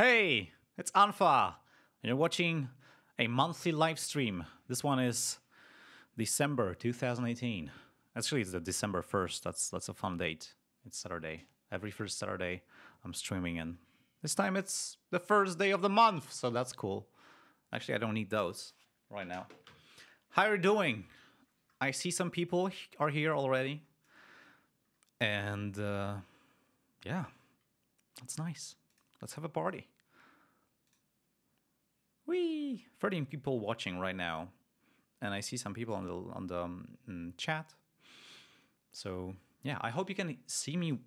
Hey, it's unfa, and you're watching a monthly live stream. This one is December 2018. Actually, it's the December 1st. That's a fun date. It's Saturday. Every first Saturday, I'm streaming, and this time it's the first day of the month, so that's cool. Actually, I don't need those right now. How are you doing? I see some people are here already, and yeah, that's nice. Let's have a party. Whee! 13 people watching right now, and I see some people on the chat. So yeah, I hope you can see me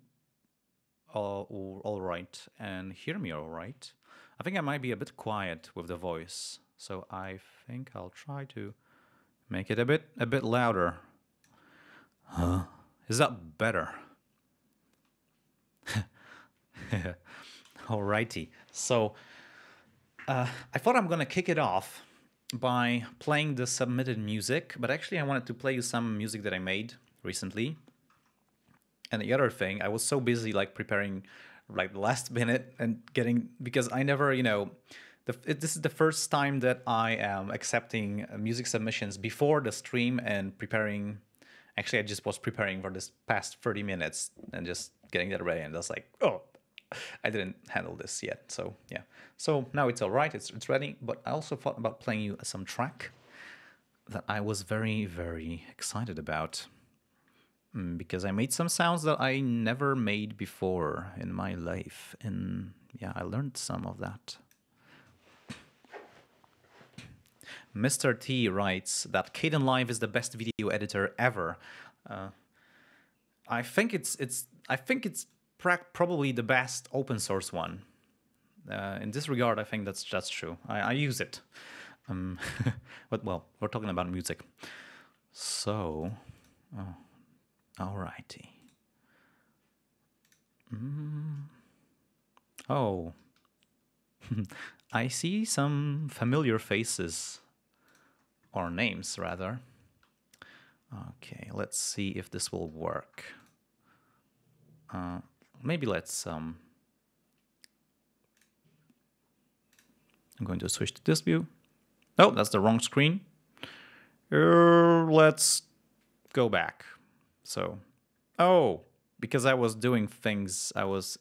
all right and hear me all right. I think I might be a bit quiet with the voice, so I think I'll try to make it a bit louder. Huh? Is that better? Alrighty. So I thought I'm gonna kick it off by playing the submitted music, but actually I wanted to play you some music that I made recently. And the other thing, I was so busy like preparing like the last minute and getting, because I never, this is the first time that I am accepting music submissions before the stream and preparing. Actually, I just was preparing for this past 30 minutes and just getting that ready, and I was like, oh, I didn't handle this yet. So yeah, so now it's all right, it's ready. But I also thought about playing you some track that I was very, very excited about, because I made some sounds that I never made before in my life, and yeah, I learned some of that. Mr. T writes that Kdenlive is the best video editor ever. I think it's probably the best open source one. In this regard, I think that's true. I use it. But well, we're talking about music. So, alrighty. Oh, I see some familiar faces, or names rather. Okay, let's see if this will work. Maybe let's I'm going to switch to this view. Oh, that's the wrong screen. Let's go back. So, oh, because I was doing things, I was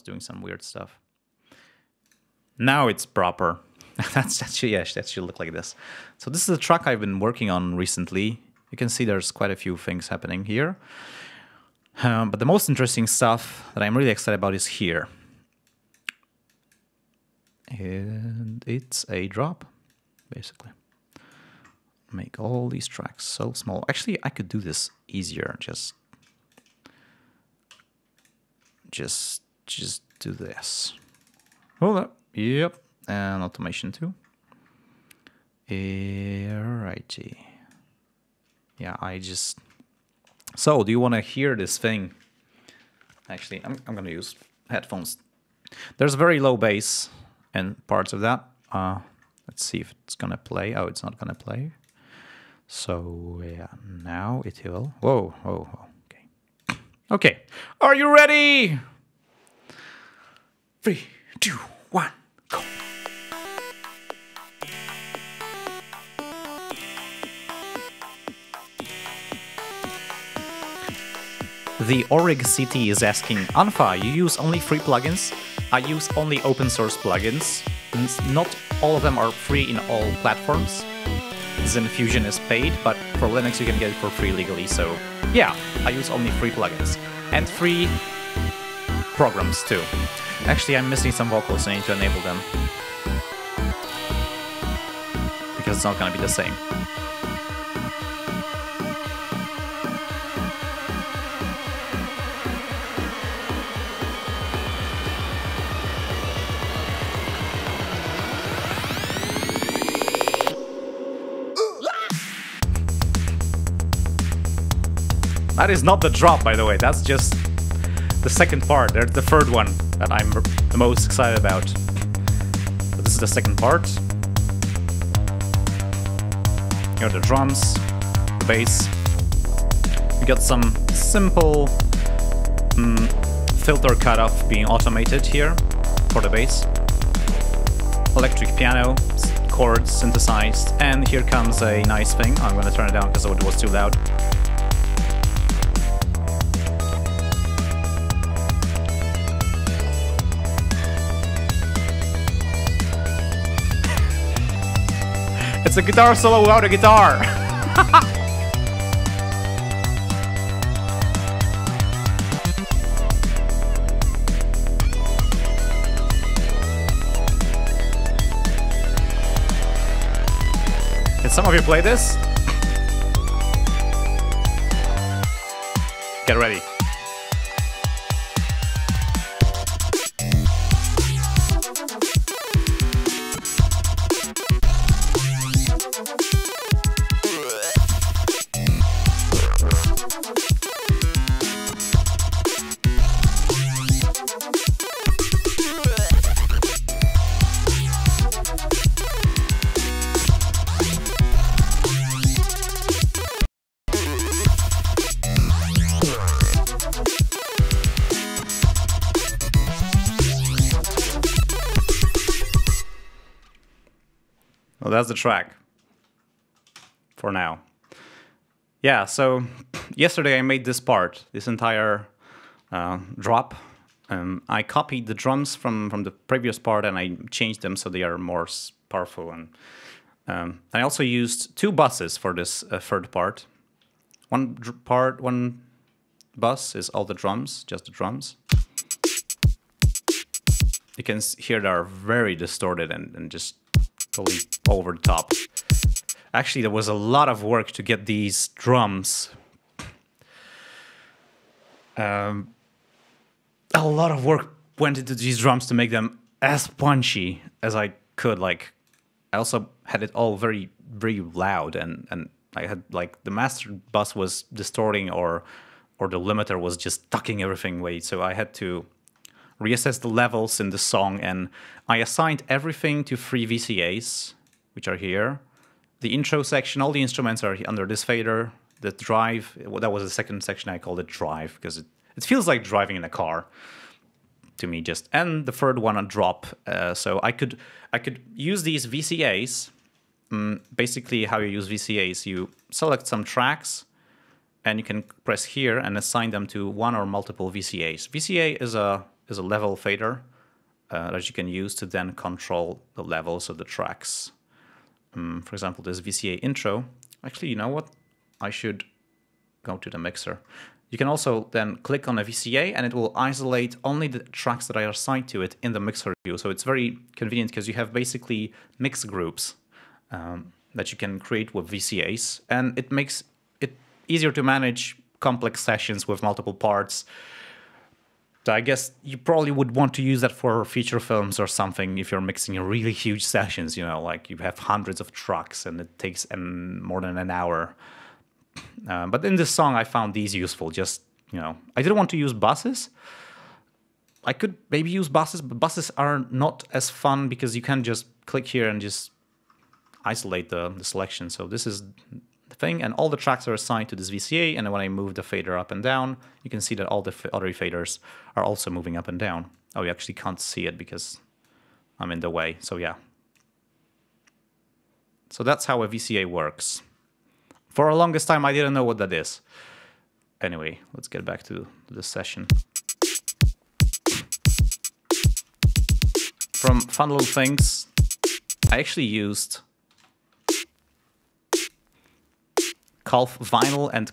doing some weird stuff. Now it's proper. that should look like this. So this is a track I've been working on recently. You can see there's quite a few things happening here. But the most interesting stuff that I'm really excited about is here. And it's a drop, basically. Make all these tracks so small. Actually, I could do this easier. Just do this. Hold up. Yep. And automation too. Alrighty. Yeah, so do you want to hear this thing? Actually, I'm going to use headphones. There's very low bass in parts of that. Let's see if it's going to play. Oh, it's not going to play. So yeah, now it will. Whoa. Okay. Okay. Are you ready? 3, 2, 1, go. The Orig City is asking, unfa, you use only free plugins? I use only open source plugins. Not all of them are free in all platforms. ZenFusion is paid, but for Linux you can get it for free legally, so yeah, I use only free plugins. And free programs too. Actually, I'm missing some vocals, I need to enable them. Because it's not gonna be the same. That is not the drop, by the way, that's just the second part. There's the third one that I'm the most excited about. But this is the second part. Here are the drums, the bass. We got some simple filter cutoff being automated here for the bass. Electric piano, chords synthesized, and here comes a nice thing. I'm gonna turn it down because it was too loud. It's a guitar solo without a guitar! Did some of you play this? Get ready. Well, that's the track for now. Yeah, so yesterday I made this part, this entire drop. I copied the drums from the previous part and I changed them so they are more powerful. And I also used 2 buses for this third part. One bus is all the drums, just the drums. You can hear they are very distorted and just totally over the top. Actually, there was a lot of work to get these drums. A lot of work went into these drums to make them as punchy as I could. Like, I also had it all very, very loud, and I had like the master bus was distorting, or the limiter was just tucking everything away. So I had to reassess the levels in the song, and I assigned everything to 3 VCAs, which are here. The intro section, all the instruments are under this fader. The drive, that was the second section, I called it drive, because it feels like driving in a car to me just. And the third one, a drop. So I could use these VCAs. Basically, how you use VCAs, you select some tracks, and you can press here and assign them to one or multiple VCAs. VCA is a level fader that you can use to then control the levels of the tracks. For example, this VCA intro. Actually, you know what? I should go to the mixer. You can also then click on a VCA and it will isolate only the tracks that are assigned to it in the mixer view. So it's very convenient because you have basically mix groups that you can create with VCAs, and it makes it easier to manage complex sessions with multiple parts. So I guess you probably would want to use that for feature films or something if you're mixing really huge sessions, you know, like you have hundreds of tracks and it takes more than an hour. But in this song, I found these useful. Just, you know, I didn't want to use buses. I could maybe use buses, but buses are not as fun because you can just click here and just isolate the selection. So this is the thing, and all the tracks are assigned to this VCA, and when I move the fader up and down, you can see that all the other faders are also moving up and down. Oh, you actually can't see it because I'm in the way, so yeah. So that's how a VCA works. For the longest time, I didn't know what that is. Anyway, let's get back to the session. From fun little things, I actually used Calf vinyl and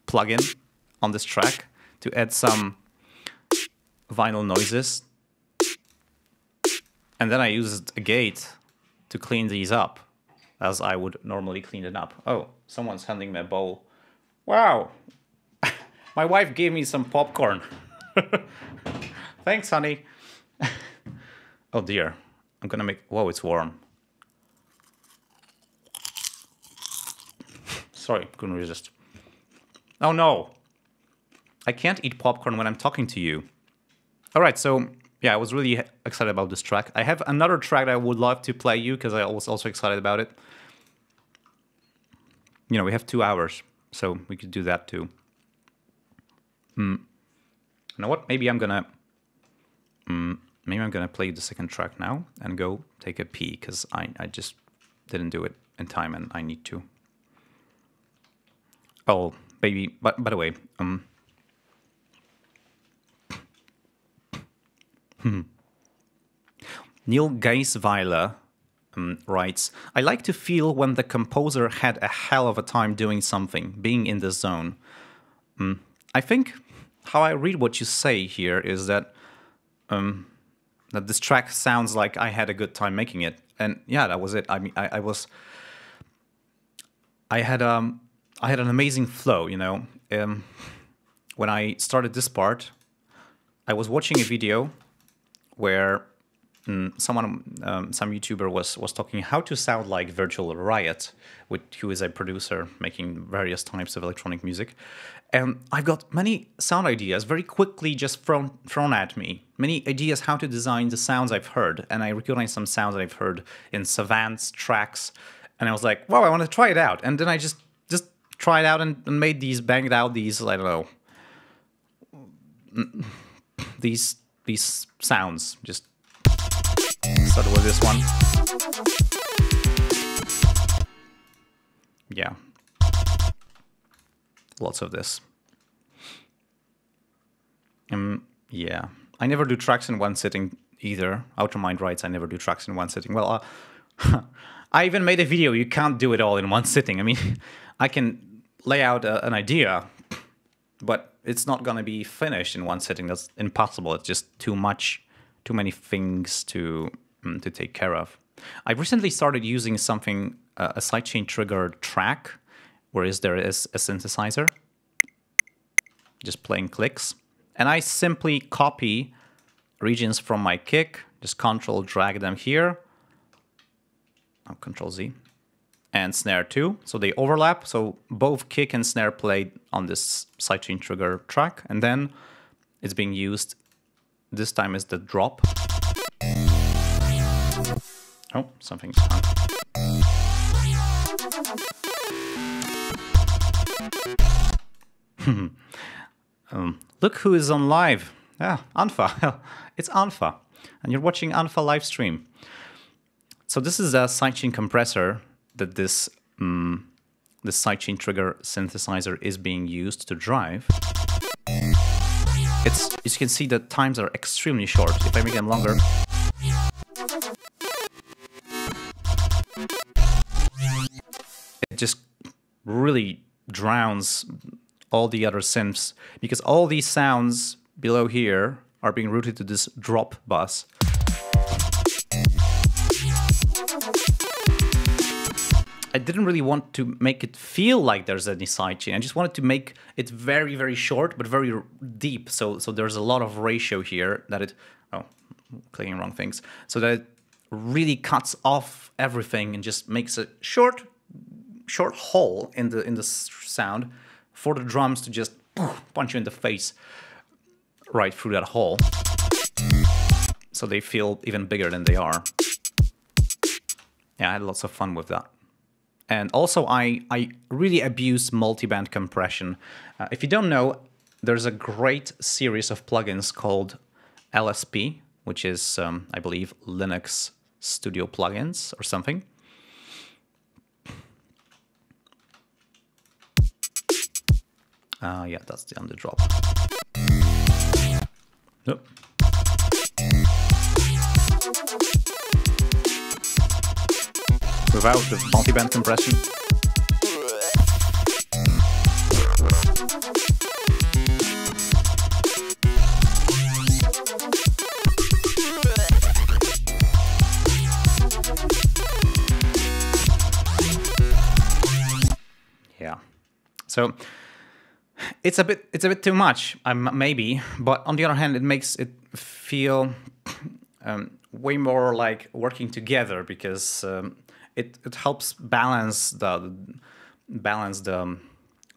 plugin on this track to add some vinyl noises. And then I used a gate to clean these up as I would normally clean it up. Oh, someone's handing me a bowl. Wow. My wife gave me some popcorn. Thanks, honey. Oh dear. I'm gonna make... Whoa, it's warm. Sorry, couldn't resist. Oh no. I can't eat popcorn when I'm talking to you. All right, so yeah, I was really excited about this track. I have another track that I would love to play you because I was also excited about it. You know, we have 2 hours, so we could do that too. know what? Maybe I'm gonna play the second track now and go take a pee, because I just didn't do it in time and I need to. Oh, baby, but by the way, Neil Geisweiler writes, I like to feel when the composer had a hell of a time doing something, being in the zone. I think how I read what you say here is that that this track sounds like I had a good time making it, and yeah, that was it. I mean, I had an amazing flow, you know. When I started this part, I was watching a video where some YouTuber was talking how to sound like Virtual Riot, who is a producer making various types of electronic music. And I've got many sound ideas very quickly just thrown at me. Many ideas how to design the sounds I've heard. And I recognized some sounds that I've heard in Savant's tracks. And I was like, wow, I want to try it out. And then I just tried out and made these, banged out these, I don't know, these sounds. Just started with this one. Yeah. Lots of this. Yeah. I never do tracks in one sitting either. Outermind writes, I never do tracks in one sitting. Well, I even made a video. You can't do it all in one sitting. I mean, I can lay out an idea, but it's not going to be finished in one sitting. That's impossible. It's just too many things to take care of. I've recently started using something, a sidechain triggered track, whereas there is a synthesizer, just playing clicks. And I simply copy regions from my kick, just Control drag them here, Control Z, and snare too. So they overlap. So both kick and snare played on this sidechain trigger track. And then it's being used, this time is the drop. Oh, something's on. Look who is on live. Yeah, unfa. It's unfa. And you're watching unfa live stream. So this is a sidechain compressor that this sidechain trigger synthesizer is being used to drive. As you can see, the times are extremely short. If I make them longer, it just really drowns all the other synths, because all these sounds below here are being routed to this drop bus. I didn't really want to make it feel like there's any sidechain. I just wanted to make it very, very short, but very deep. So there's a lot of ratio here that it... Oh, clicking wrong things. So that it really cuts off everything and just makes a short hole in the sound for the drums to just punch you in the face right through that hole. So they feel even bigger than they are. Yeah, I had lots of fun with that. And also, I really abuse multiband compression. If you don't know, there's a great series of plugins called LSP, which is, I believe, Linux Studio plugins or something. Yeah, that's the underdrop. Nope. Without the multiband compression. Yeah. So it's a bit too much, maybe, but on the other hand, it makes it feel way more like working together, because it helps balance the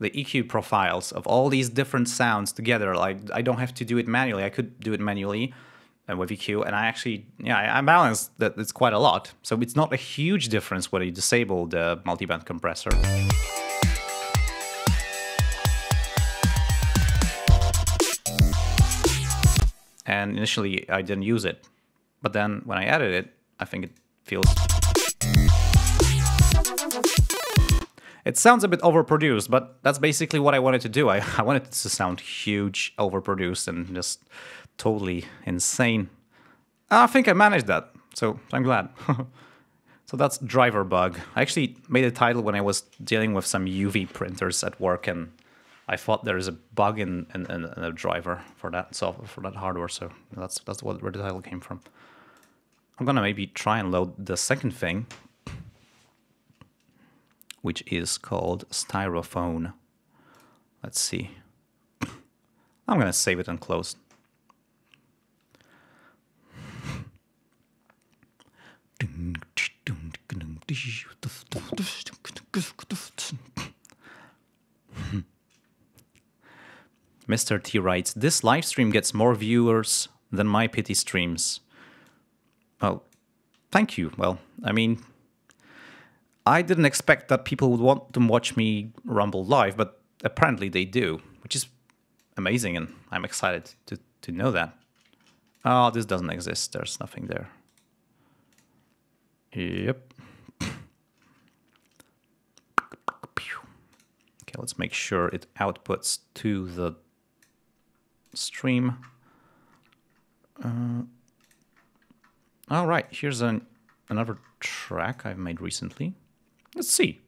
EQ profiles of all these different sounds together. Like, I don't have to do it manually. I could do it manually with EQ, and I actually, yeah, I balanced that. It's quite a lot. So it's not a huge difference whether you disable the multiband compressor. and initially I didn't use it. But then when I added it, I think it feels... It sounds a bit overproduced, but that's basically what I wanted to do. I wanted it to sound huge, overproduced, and just totally insane. I think I managed that, so I'm glad. So that's driver bug. I actually made a title when I was dealing with some UV printers at work, and I thought there is a bug in a driver for that software, for that hardware. So that's where the title came from. I'm gonna maybe try and load the second thing, which is called styrofoam. Let's see. I'm gonna save it and close. Mr. T writes, this live stream gets more viewers than my pity streams. Oh, thank you. Well, I mean, I didn't expect that people would want to watch me rumble live, but apparently they do, which is amazing, and I'm excited to know that. Oh, this doesn't exist. There's nothing there. Yep. Okay, let's make sure it outputs to the stream. All right, here's another track I've made recently. Let's see.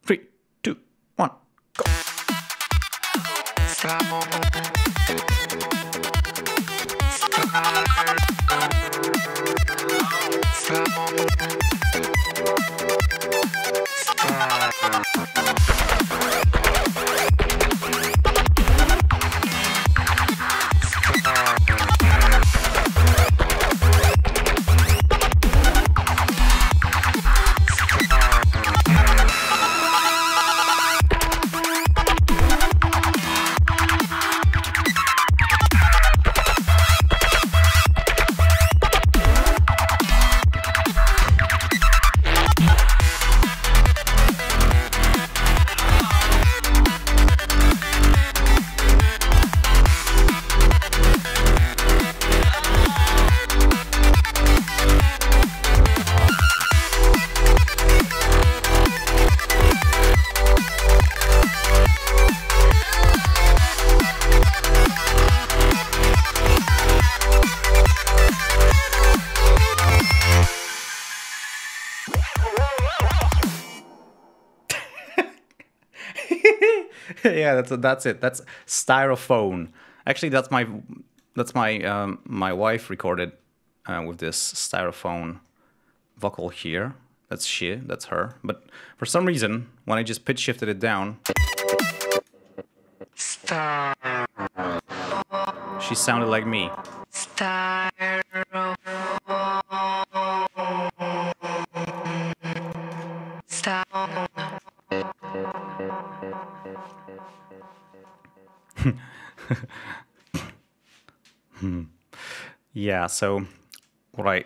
3, 2, 1, go. Yeah, that's it. That's styrofoam. Actually, that's my my wife recorded with this styrofoam vocal here. That's she. That's her. But for some reason, when I just pitch shifted it down, she sounded like me. Yeah, so what I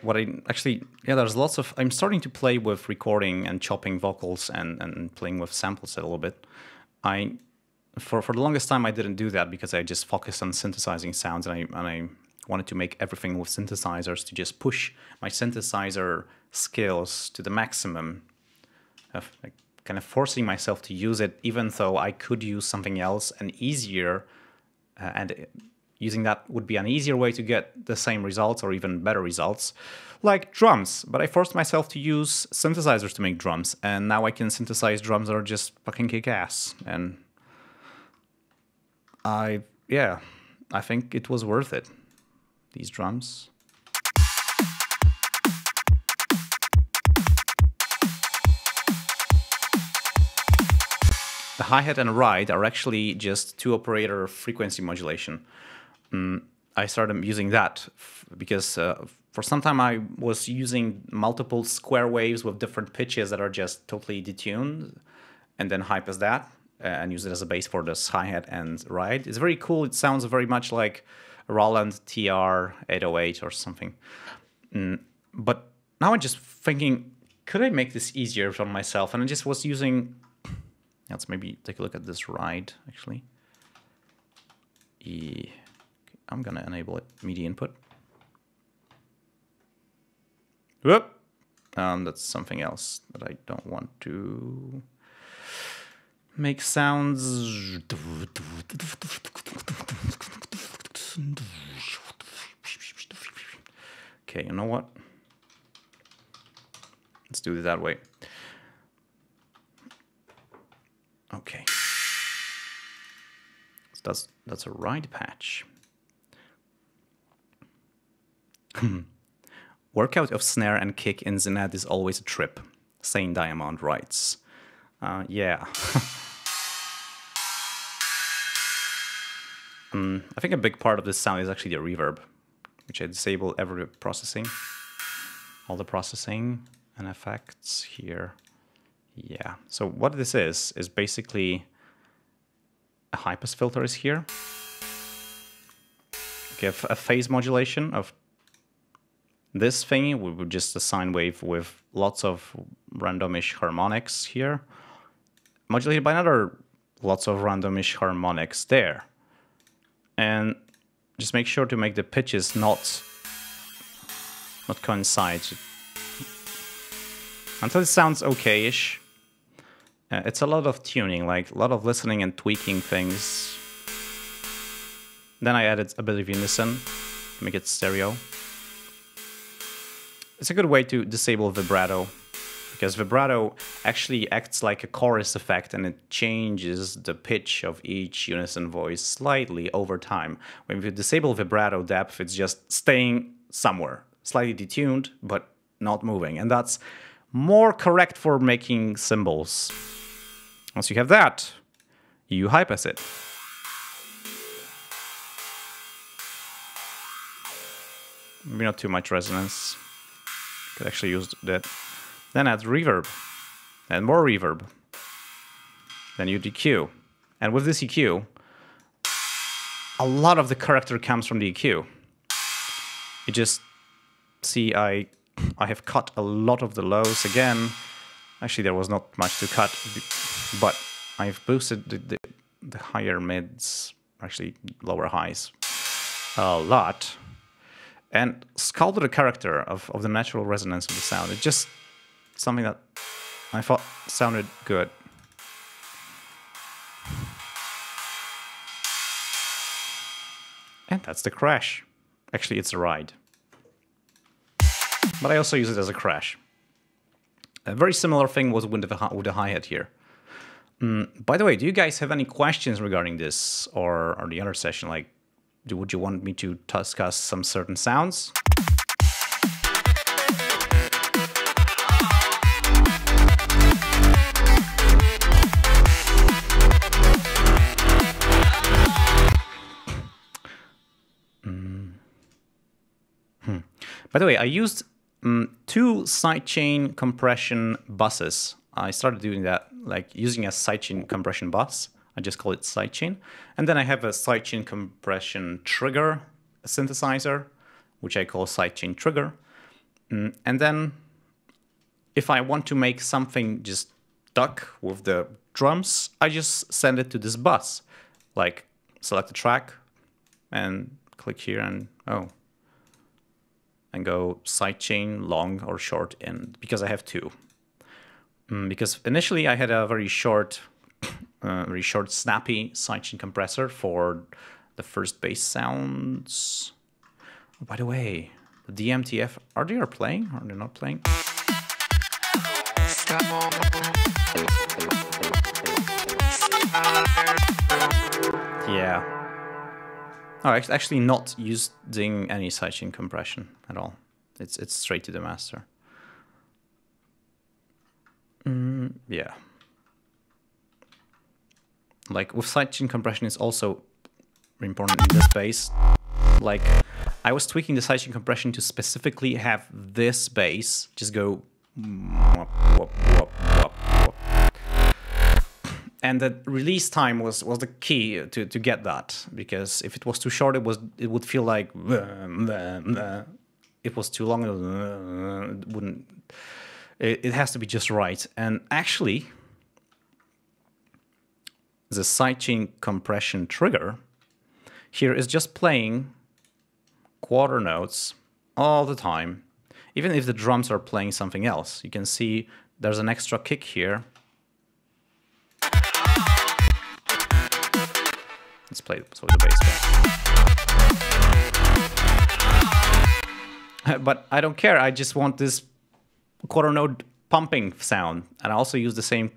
actually, yeah, there's lots of, I'm starting to play with recording and chopping vocals and playing with samples a little bit. For the longest time I didn't do that because I just focused on synthesizing sounds, and I wanted to make everything with synthesizers, to just push my synthesizer skills to the maximum, of like kind of forcing myself to use it, even though I could use something else and easier, and using that would be an easier way to get the same results or even better results, like drums. But I forced myself to use synthesizers to make drums, and now I can synthesize drums that are just fucking kick-ass. And I think it was worth it, these drums. The hi-hat and ride are actually just two-operator frequency modulation. I started using that because for some time I was using multiple square waves with different pitches that are just totally detuned, and then high-pass that and use it as a bass for this hi-hat and ride. It's very cool. It sounds very much like a Roland TR-808 or something. But now I'm just thinking, could I make this easier for myself? And I just was using... Let's maybe take a look at this ride, actually. I'm gonna enable it, MIDI input. Whoop! That's something else that I don't want to make sounds. Okay, you know what? Let's do it that way. Okay. So that's a right patch. Workout of snare and kick in Zenad is always a trip. Sane Diamond writes. Yeah. I think a big part of this sound is actually the reverb, which I disable every processing. All the processing and effects here. Yeah. So what this is basically a high-pass filter is here. Give a phase modulation of this thingy. We would just a sine wave with lots of randomish harmonics here, modulated by another lots of randomish harmonics there. And just make sure to make the pitches not coincide until it sounds okay-ish. It's a lot of tuning, like a lot of listening and tweaking things. Then I added a bit of unison to make it stereo. It's a good way to disable vibrato, because vibrato actually acts like a chorus effect and it changes the pitch of each unison voice slightly over time. When you disable vibrato depth, it's just staying somewhere, slightly detuned, but not moving. And that's more correct for making cymbals. Once you have that, you high-pass it. Maybe not too much resonance. Could actually use that. Then add reverb, and more reverb. Then you EQ. And with this EQ, a lot of the character comes from the EQ. You just see I have cut a lot of the lows again. Actually, there was not much to cut, but I've boosted the higher mids, actually lower highs, a lot. And sculpted the character of the natural resonance of the sound. It's just something that I thought sounded good. And that's the crash. Actually, it's a ride. But I also use it as a crash. A very similar thing was with the hi-hat here. By the way, do you guys have any questions regarding this or the other session? Like, would you want me to discuss some certain sounds? By the way, I used 2 sidechain compression buses. I started doing that, like using a sidechain compression bus. I just call it sidechain. And then I have a sidechain compression trigger synthesizer, which I call sidechain trigger. And then if I want to make something just stuck with the drums, I just send it to this bus. Like select a track and click here and and go sidechain long or short in, because I have 2. Because initially I had a very short snappy sidechain compressor for the first bass sounds. Oh, by the way, the DMTF, are they playing? Are they not playing? Yeah. Oh, actually not using any sidechain compression at all. It's straight to the master. Yeah. Like with sidechain compression, it's also important in this bass. Like I was tweaking the sidechain compression to specifically have this bass just go whoop, whoop, whoop, whoop, whoop. And the release time was the key to get that, because if it was too short, it would feel like it was too long, it wouldn't. It has to be just right. And actually, the sidechain compression trigger here is just playing quarter notes all the time, even if the drums are playing something else. You can see there's an extra kick here. Let's play so the bass back. But I don't care. I just want this quarter note pumping sound, and I also use the same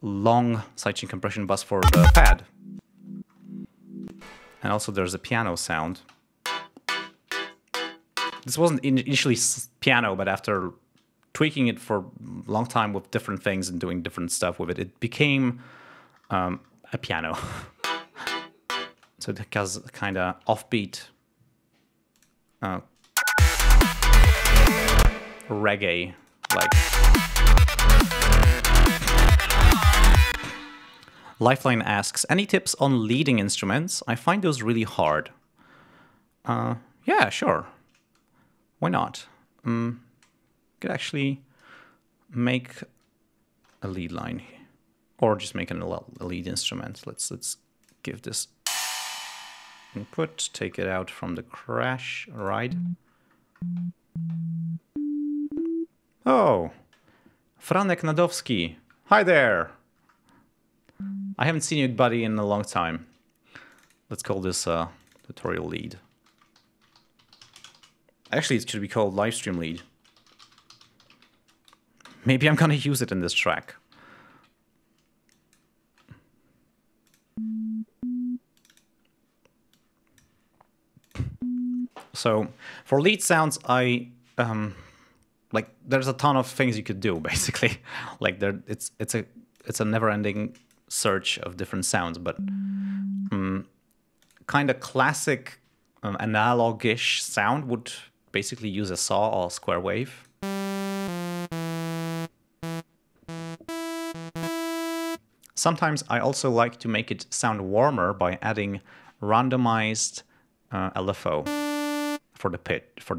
long sidechain compression bus for the pad. And also there's a piano sound. This wasn't initially piano, but after tweaking it for a long time with different things and doing different stuff with it, it became a piano. So it has kind of offbeat reggae like. Lifeline asks, any tips on leading instruments? I find those really hard. Yeah, sure. Why not? Could actually make a lead line here, or just make a lead instrument. Let's give this input, take it out from the crash ride. Oh, Franek Nadowski. Hi there. I haven't seen you, buddy, in a long time. Let's call this tutorial lead. Actually, it should be called livestream lead. Maybe I'm gonna use it in this track. So for lead sounds, I like there's a ton of things you could do basically. Like it's a never-ending search of different sounds, but kind of classic analog-ish sound would basically use a saw or square wave. Sometimes I also like to make it sound warmer by adding randomized LFO for the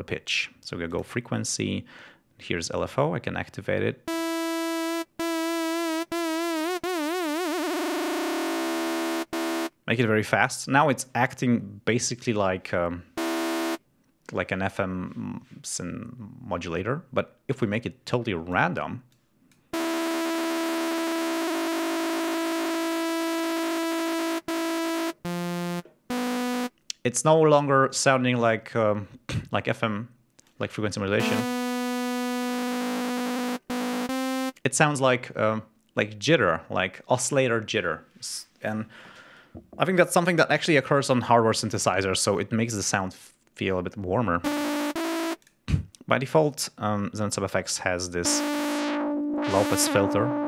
pitch. So we go frequency. Here's LFO. I can activate it. Make it very fast. Now it's acting basically like an FM modulator. But if we make it totally random, it's no longer sounding like FM, like frequency modulation. It sounds like jitter, like oscillator jitter, and I think that's something that actually occurs on hardware synthesizers, so it makes the sound feel a bit warmer. By default, ZenSubFX has this low-pass filter.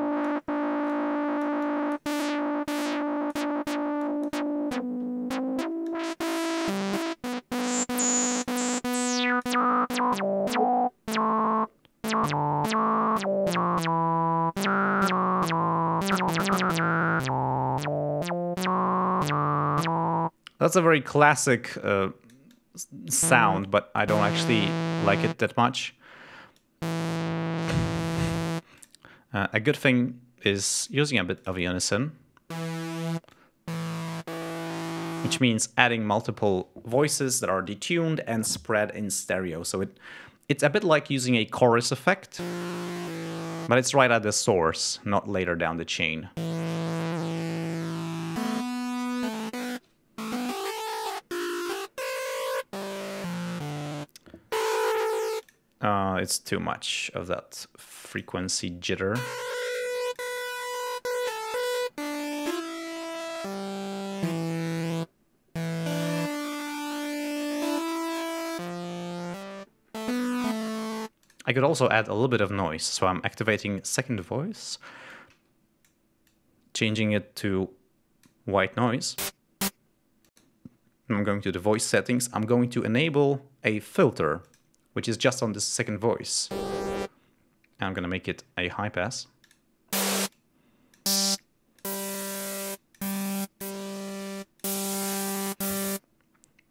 That's a very classic sound, but I don't actually like it that much. A good thing is using a bit of unison, which means adding multiple voices that are detuned and spread in stereo. So it's a bit like using a chorus effect, but it's right at the source, not later down the chain. It's too much of that frequency jitter. I could also add a little bit of noise, so I'm activating second voice, changing it to white noise. I'm going to the voice settings. I'm going to enable a filter, which is just on this second voice. And I'm going to make it a high pass.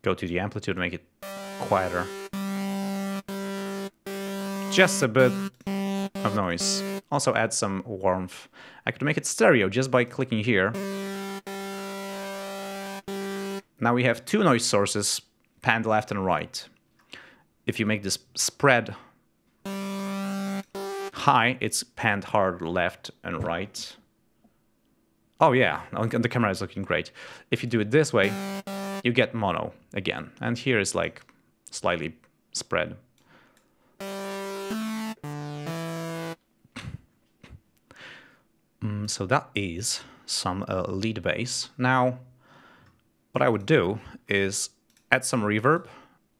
Go to the amplitude and make it quieter. Just a bit of noise. Also add some warmth. I could make it stereo just by clicking here. Now we have two noise sources panned left and right. If you make this spread high, it's panned hard left and right. Oh yeah, the camera is looking great. If you do it this way, you get mono again. And here is like slightly spread. So that is some lead bass. Now, what I would do is add some reverb,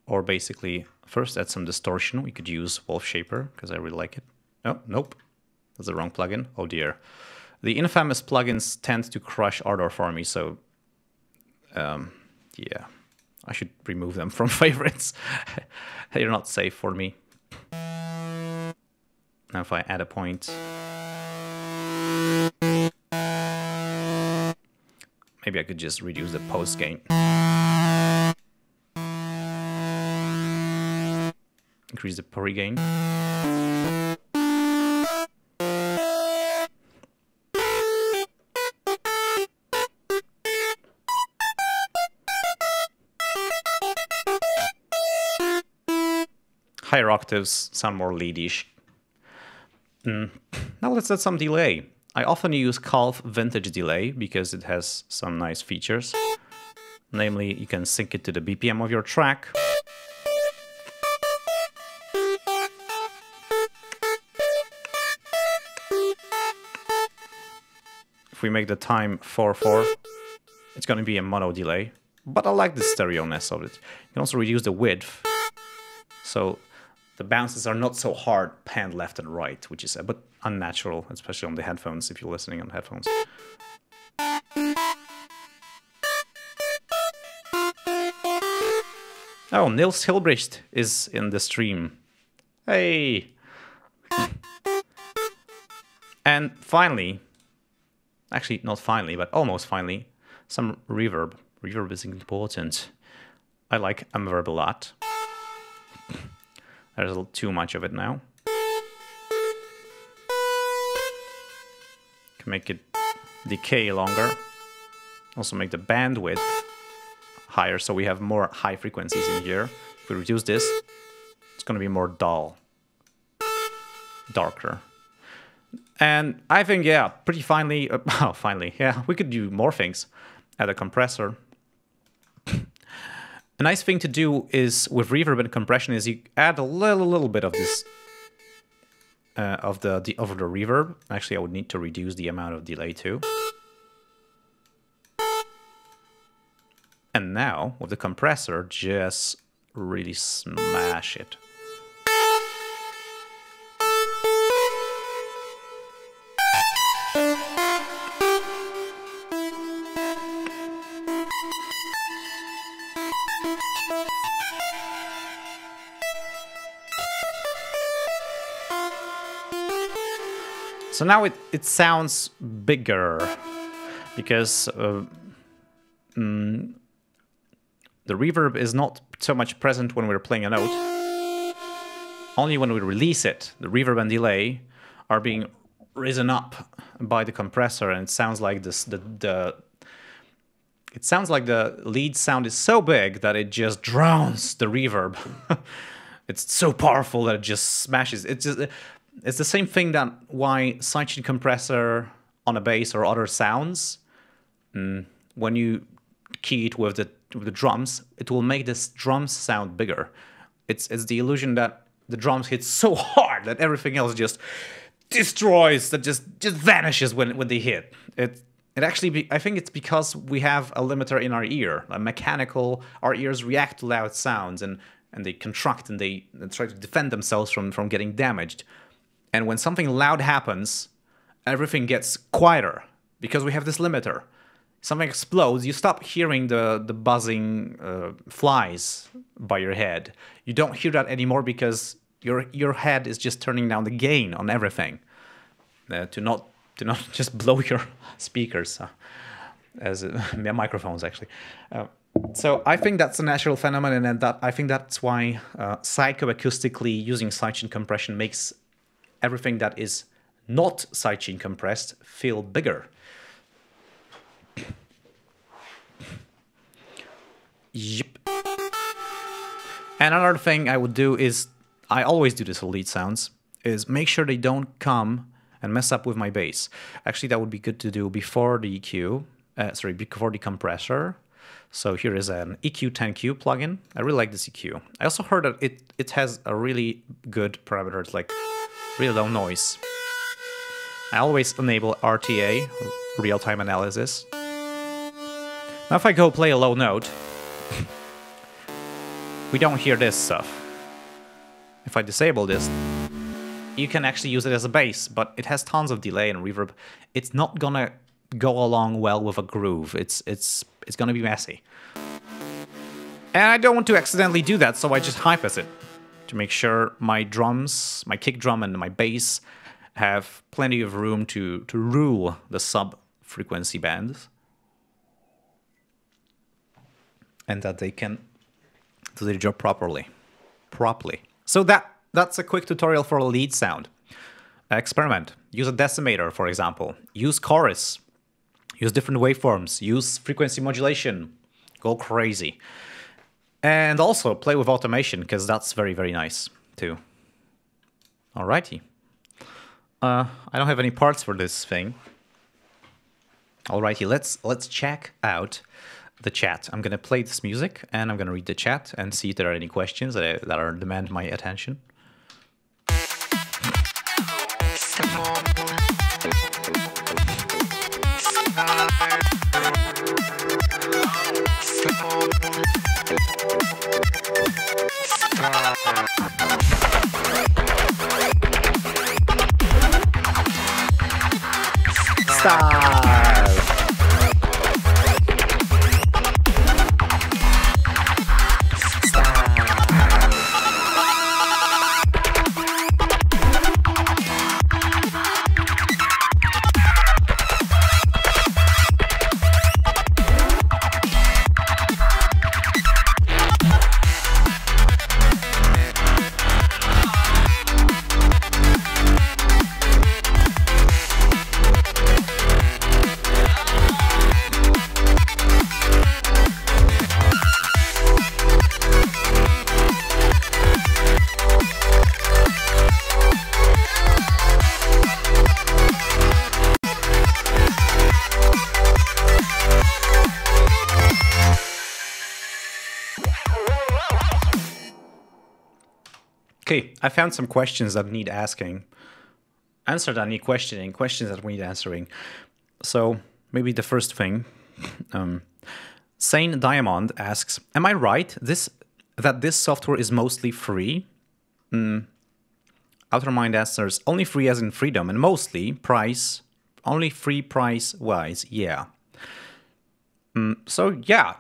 or basically first add some distortion. We could use Wolf Shaper because I really like it. Oh, nope, that's the wrong plugin. Oh dear. The infamous plugins tend to crush Ardor for me, so yeah, I should remove them from favorites. They're not safe for me. Now if I add a point, maybe I could just reduce the post gain. Increase the pre-gain. Higher octaves sound more leadish. Now let's add some delay. I often use Calf Vintage Delay because it has some nice features. Namely, you can sync it to the BPM of your track. If we make the time 4/4, it's going to be a mono delay. But I like the stereo-ness of it. You can also reduce the width, so the bounces are not so hard panned left and right, which is a bit unnatural, especially on the headphones, if you're listening on headphones. Oh, Nils Hilbricht is in the stream. Hey! And finally, actually not finally, but almost finally, some reverb. Reverb is important. I like reverb a lot. There's a little too much of it now. Can make it decay longer. Also make the bandwidth higher, so we have more high frequencies in here. If we reduce this, it's going to be more dull, darker. And I think, yeah, pretty finally, finally, yeah, we could do more things. Add a compressor. A nice thing to do is with reverb and compression is you add a little bit of this of the reverb. Actually, I would need to reduce the amount of delay too. And now with the compressor, just really smash it. So now it sounds bigger because the reverb is not so much present when we're playing a note. Only when we release it, the reverb and delay are being risen up by the compressor, and it sounds like this. It sounds like the lead sound is so big that it just drowns the reverb. It's so powerful that it just smashes. It's the same thing that why sidechain compressor on a bass or other sounds, when you key it with the drums, it will make this drums sound bigger. It's the illusion that the drums hit so hard that everything else just destroys, that just vanishes when they hit. It actually, I think it's because we have a limiter in our ear, a mechanical. Our ears react to loud sounds and they contract and they try to defend themselves from getting damaged. And when something loud happens, everything gets quieter because we have this limiter. Something explodes, you stop hearing the buzzing flies by your head. You don't hear that anymore because your head is just turning down the gain on everything to not just blow your speakers as microphones actually. So I think that's a natural phenomenon, and I think that's why psychoacoustically using sidechain compression makes everything that is not sidechain compressed feel bigger. Yep. And another thing I would do is, I always do this for lead sounds, is make sure they don't come and mess up with my bass. Actually, that would be good to do before the EQ, before the compressor. So here is an EQ10Q plugin. I really like this EQ. I also heard that it has a really good parameters, like really low noise. I always enable RTA, real-time analysis. Now if I go play a low note, we don't hear this stuff. If I disable this, you can actually use it as a bass, but it has tons of delay and reverb. It's not gonna go along well with a groove. It's gonna be messy. And I don't want to accidentally do that, so I just high-pass it to make sure my drums, my kick drum and my bass have plenty of room to rule the sub-frequency bands. And that they can do their job properly. So that's a quick tutorial for a lead sound. Experiment. Use a decimator, for example. Use chorus. Use different waveforms. Use frequency modulation. Go crazy. And also play with automation, because that's very, very nice too. Alrighty. I don't have any parts for this thing. Alrighty, let's check out the chat. I'm gonna play this music and I'm gonna read the chat and see if there are any questions that are demand my attention. Okay, I found some questions that need asking. Answers that need questioning, questions that need answering. So maybe the first thing, Sane Diamond asks, am I right that this software is mostly free? Outermind answers, only free as in freedom, and mostly price, only free price-wise, yeah. So yeah,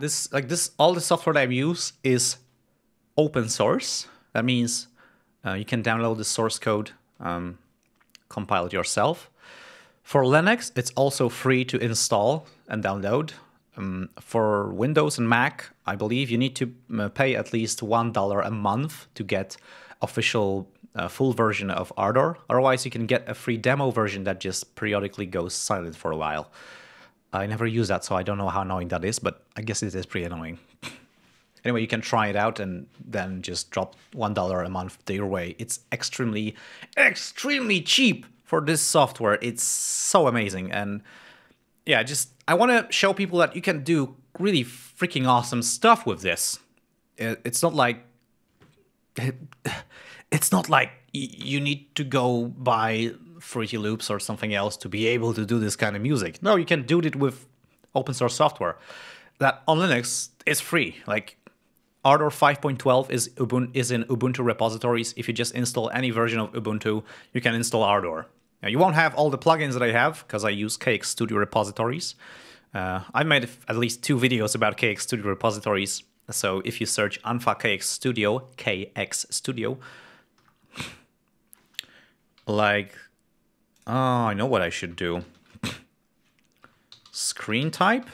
all the software that I use is open source. That means you can download the source code, compile it yourself. For Linux, it's also free to install and download. For Windows and Mac, I believe you need to pay at least $1 a month to get official full version of Ardor. Otherwise, you can get a free demo version that just periodically goes silent for a while. I never use that, so I don't know how annoying that is, but I guess it is pretty annoying. Anyway, you can try it out and then just drop $1 a month their way. It's extremely, extremely cheap for this software. It's so amazing. And yeah, I want to show people that you can do really freaking awesome stuff with this. It's not like you need to go buy Fruity Loops or something else to be able to do this kind of music. No, you can do it with open source software that on Linux is free. Like Ardor 5.12 is in Ubuntu repositories. If you just install any version of Ubuntu, you can install Ardor. Now, you won't have all the plugins that I have because I use KX Studio repositories. I made at least 2 videos about KX Studio repositories. So if you search unfa KX Studio, like, oh, I know what I should do. Screen type.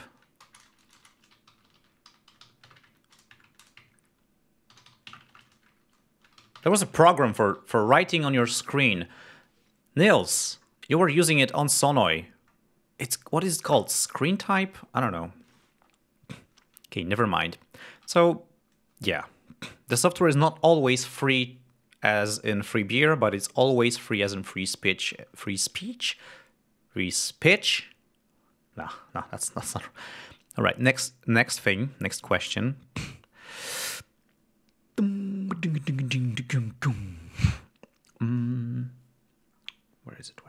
There was a program for writing on your screen. Nils, you were using it on Sonoy. What is it called? Screen type? I don't know. Okay, never mind. So, yeah. The software is not always free as in free beer, but it's always free as in free speech. Free speech? Free speech? No, that's not. All right, next question. Where is it?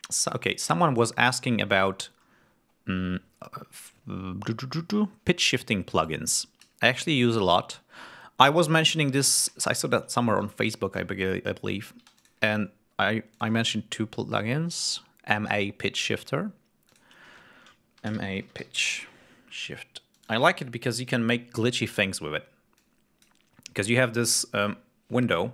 So, okay, someone was asking about pitch shifting plugins. I actually use a lot. I was mentioning this, I saw that somewhere on Facebook, I believe, and I mentioned 2 plugins. MA Pitch Shifter. MA Pitch Shift. I like it because you can make glitchy things with it. Because you have this window.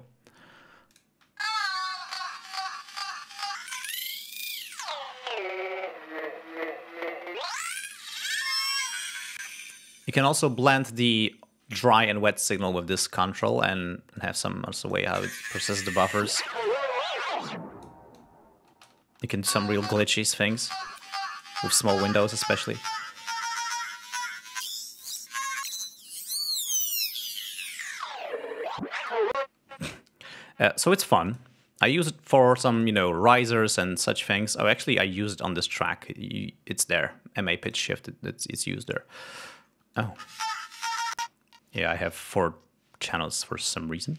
You can also blend the dry and wet signal with this control and have some also way how it processes the buffers. You can do some real glitchy things with small windows especially. So it's fun. I use it for some, risers and such things. Oh, actually, I use it on this track. It's there. MA Pitch Shift, it's used there. Oh. Yeah, I have 4 channels for some reason.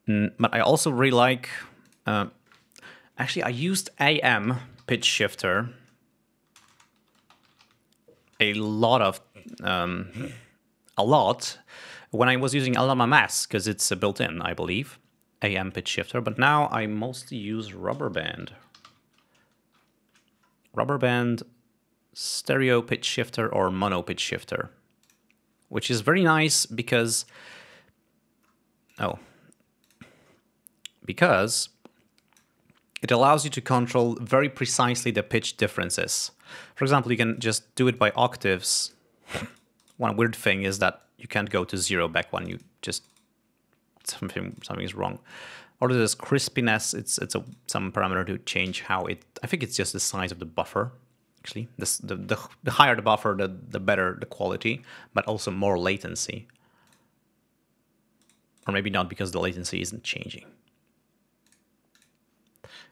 But I also really like... actually, I used AM Pitch Shifter a lot when I was using Alama Mass, because it's built-in, I believe. AM Pitch Shifter, but now I mostly use Rubber Band. Rubber Band Stereo Pitch Shifter or Mono Pitch Shifter, which is very nice because it allows you to control very precisely the pitch differences. For example, you can just do it by octaves. One weird thing is that you can't go to 0 back when you just something is wrong. Or there's crispiness. It's some parameter to change how it. I think it's just the size of the buffer. Actually, the higher the buffer, the better the quality, but also more latency. Or maybe not, because the latency isn't changing.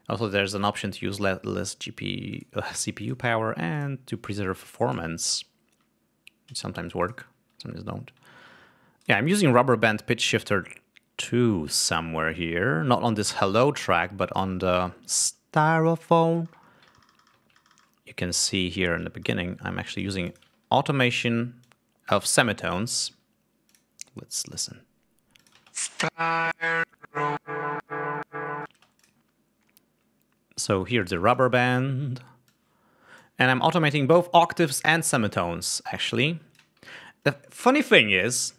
Also, there's an option to use less CPU power and to preserve performance. Which sometimes work, sometimes don't. Yeah, I'm using Rubber Band Pitch Shifter 2 somewhere here. Not on this Hello track, but on the Styrofoam. You can see here in the beginning, I'm actually using automation of semitones. Let's listen. So here's the Rubber Band. And I'm automating both octaves and semitones, actually. The funny thing is,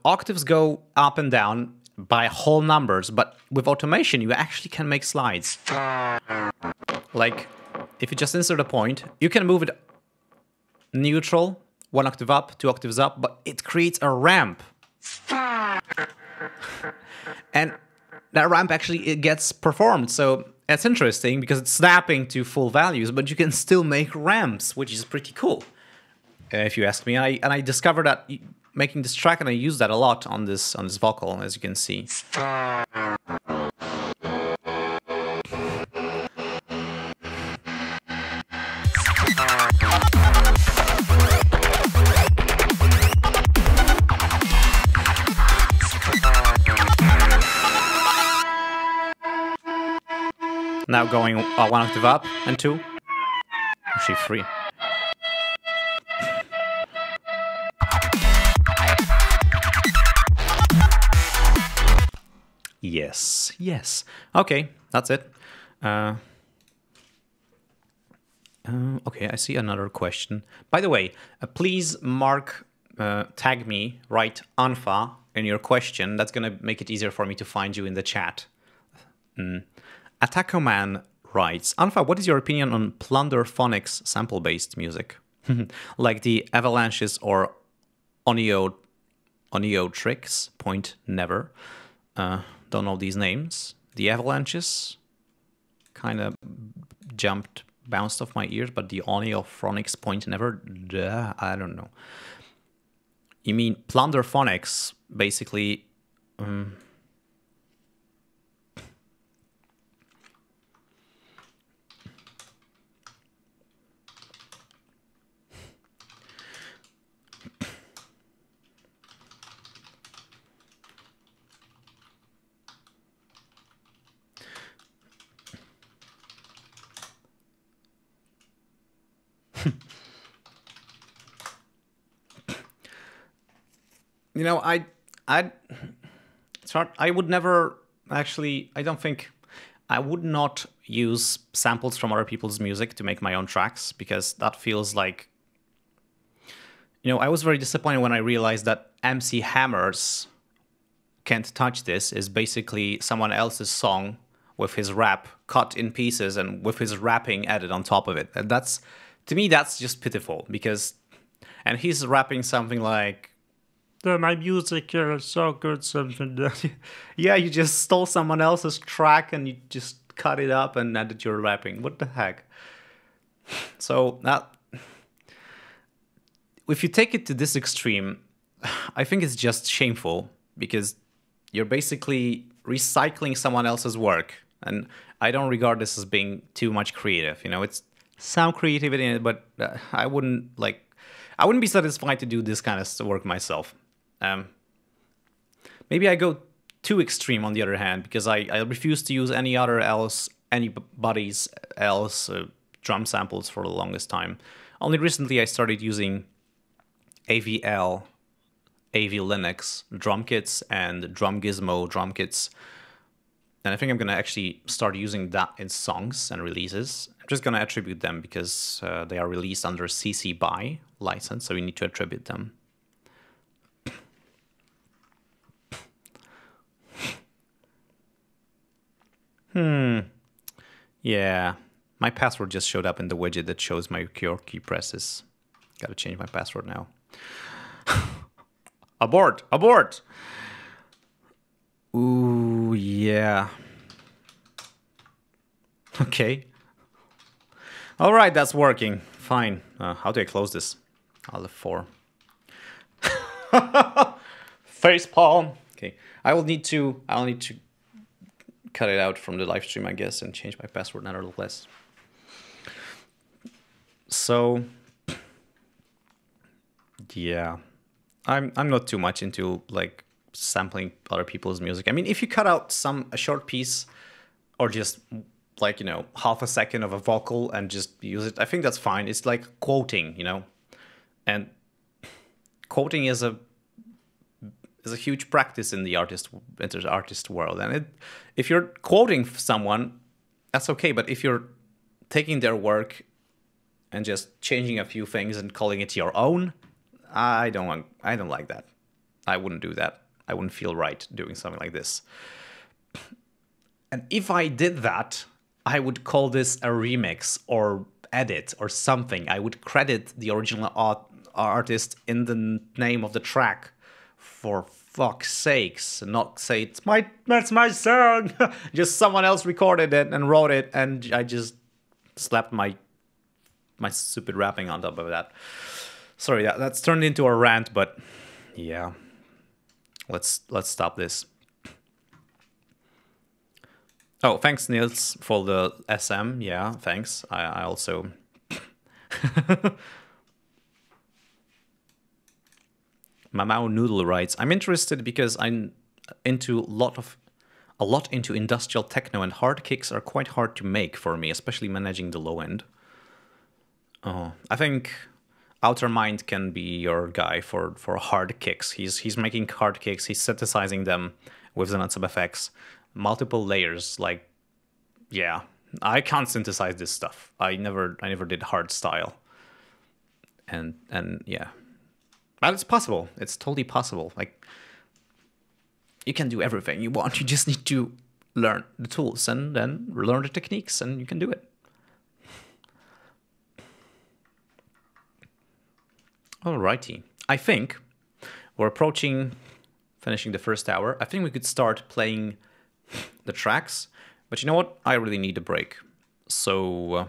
octaves go up and down by whole numbers, but with automation, you actually can make slides. Like, if you just insert a point, you can move it neutral, 1 octave up, 2 octaves up, but it creates a ramp. And that ramp actually it gets performed, so it's interesting because it's snapping to full values, but you can still make ramps, which is pretty cool, if you ask me. And I discovered that making this track, and I use that a lot on this vocal, as you can see. Now going 1 octave up and 2, actually 3. Yes. Okay, that's it. Okay, I see another question. By the way, please tag me, write unfa in your question. That's going to make it easier for me to find you in the chat. Attackoman writes, Unfa, what is your opinion on Plunder Phonics sample-based music? Like the Avalanches or Onio Tricks, point never. Don't know these names. The Avalanches kind of jumped bounced off my ears, but the Oniophonics point never... I don't know. You mean Plunderphonics, basically... You know, it's hard. I would never actually. I don't think I would not use samples from other people's music to make my own tracks, because that feels like. You know, I was very disappointed when I realized that MC Hammer's "Can't Touch This" is basically someone else's song with his rap cut in pieces and with his rapping added on top of it. And that's, to me, that's just pitiful, because, and he's rapping something like, my music here is so good, something that... Yeah, you just stole someone else's track and you just cut it up and added your rapping. What the heck? So that, if you take it to this extreme, I think it's just shameful, because you're basically recycling someone else's work. And I don't regard this as being too much creative. You know, it's some creativity in it, but I wouldn't be satisfied to do this kind of work myself. Maybe I go too extreme on the other hand, because I refuse to use anybody's else drum samples for the longest time. Only recently I started using AVL, AV Linux drum kits and Drum Gizmo drum kits. And I think I'm going to actually start using that in songs and releases. I'm just going to attribute them because they are released under CC BY license, so we need to attribute them. Yeah, my password just showed up in the widget that shows my key presses. Gotta change my password now. Abort! Abort! Ooh, yeah. Okay. All right, that's working. Fine. How do I close this? Alt F4. Facepalm. Okay. I'll need to cut it out from the live stream, I guess, and change my password nevertheless. So, yeah, I'm not too much into like sampling other people's music. I mean, if you cut out a short piece, or just like, you know, half a second of a vocal and just use it, I think that's fine. It's like quoting, you know, and quoting is a huge practice in the artist world. And if you're quoting someone, that's okay. But if you're taking their work and just changing a few things and calling it your own, I don't like that. I wouldn't do that. I wouldn't feel right doing something like this. And if I did that, I would call this a remix or edit or something. I would credit the original artist in the name of the track. For fuck's sakes, not say that's my song. Just someone else recorded it and wrote it, and I just slapped my stupid rapping on top of that. Sorry, that's turned into a rant, but yeah, let's stop this. Oh, thanks Niels for the SM. Yeah, thanks. I also. Mamao Noodle writes, I'm interested because I'm into a lot into industrial techno, and hard kicks are quite hard to make for me, especially managing the low end. Oh, I think Outer Mind can be your guy for hard kicks. He's making hard kicks, he's synthesizing them with the nuts of FX. Multiple layers, like, yeah. I can't synthesize this stuff. I never did hard style. And yeah. But it's possible. It's totally possible. Like, you can do everything you want. You just need to learn the tools and then learn the techniques, and you can do it. Alrighty. I think we're approaching finishing the first hour. I think we could start playing the tracks. But you know what? I really need a break. So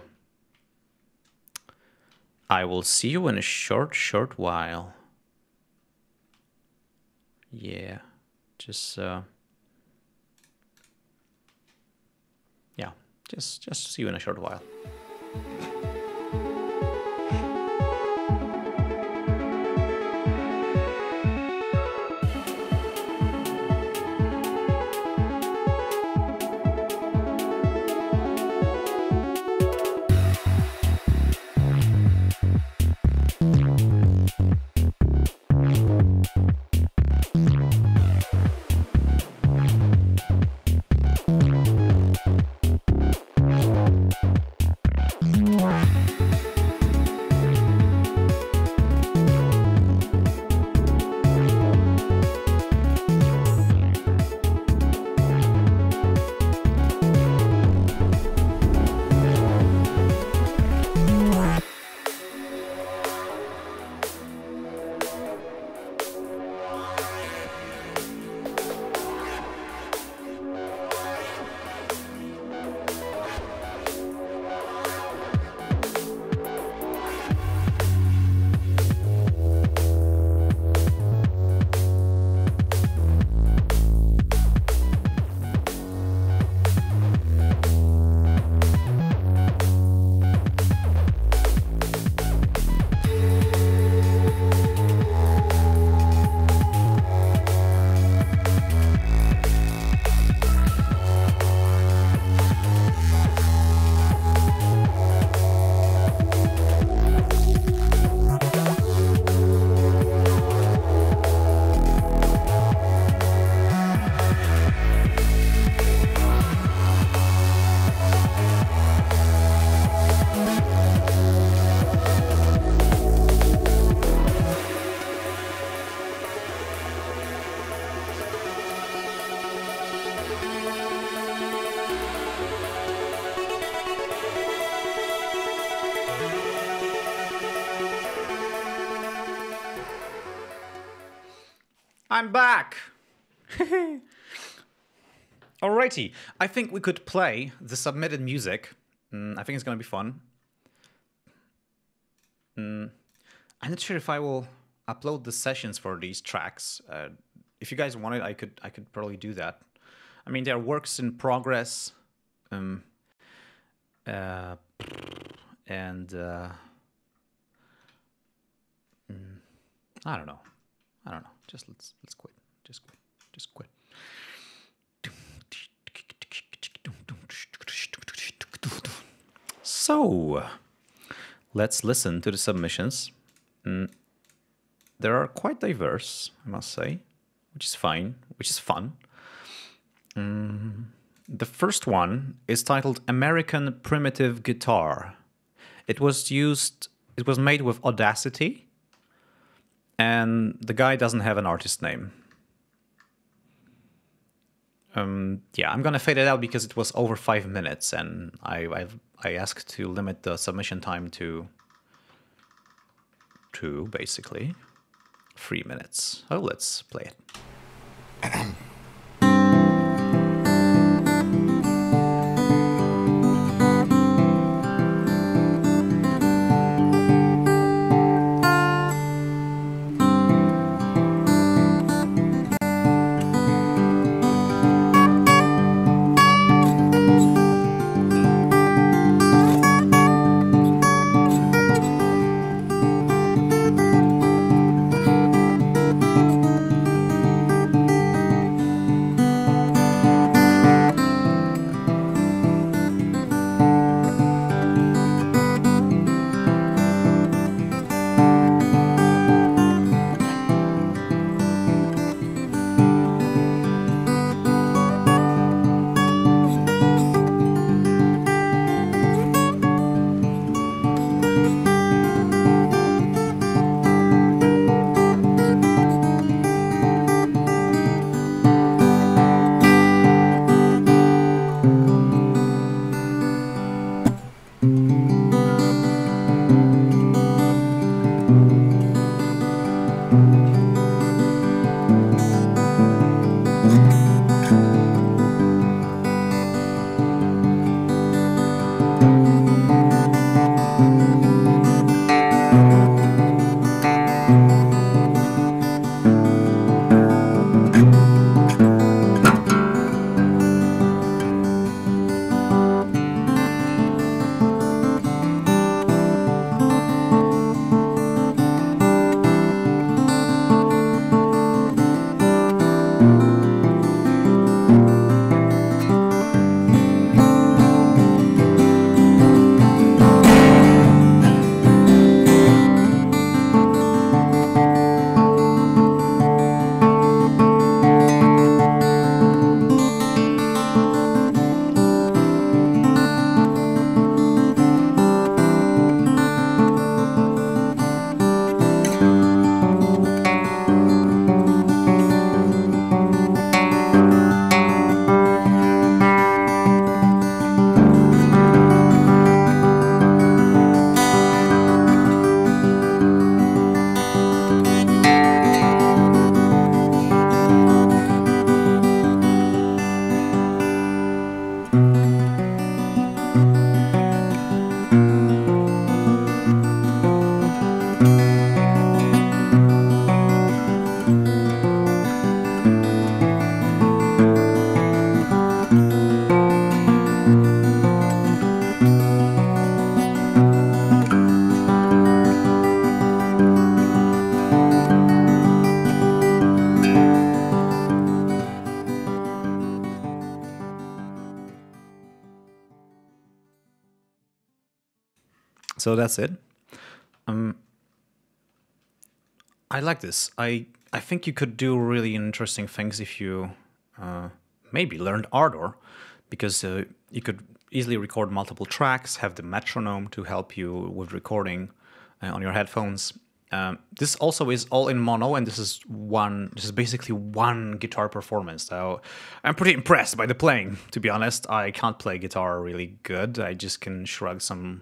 I will see you in a short while. Yeah, just yeah, just see you in a short while. I'm back! Alrighty, I think we could play the submitted music. I think it's gonna be fun. I'm not sure if I will upload the sessions for these tracks. If you guys want it, I could probably do that. I mean, they're works in progress. I don't know. Just let's quit. Just quit. So, let's listen to the submissions. They are quite diverse, I must say, which is fine, which is fun. The first one is titled American Primitive Guitar. It was made with Audacity. And the guy doesn't have an artist name. Yeah, I'm gonna fade it out because it was over 5 minutes, and I asked to limit the submission time to basically 3 minutes. Oh, let's play it. so that's it. I like this. I think you could do really interesting things if you maybe learned Ardor, because you could easily record multiple tracks, have the metronome to help you with recording on your headphones. This also is all in mono, and this is basically one guitar performance. So I'm pretty impressed by the playing, to be honest. I can't play guitar really good. I just can shrug some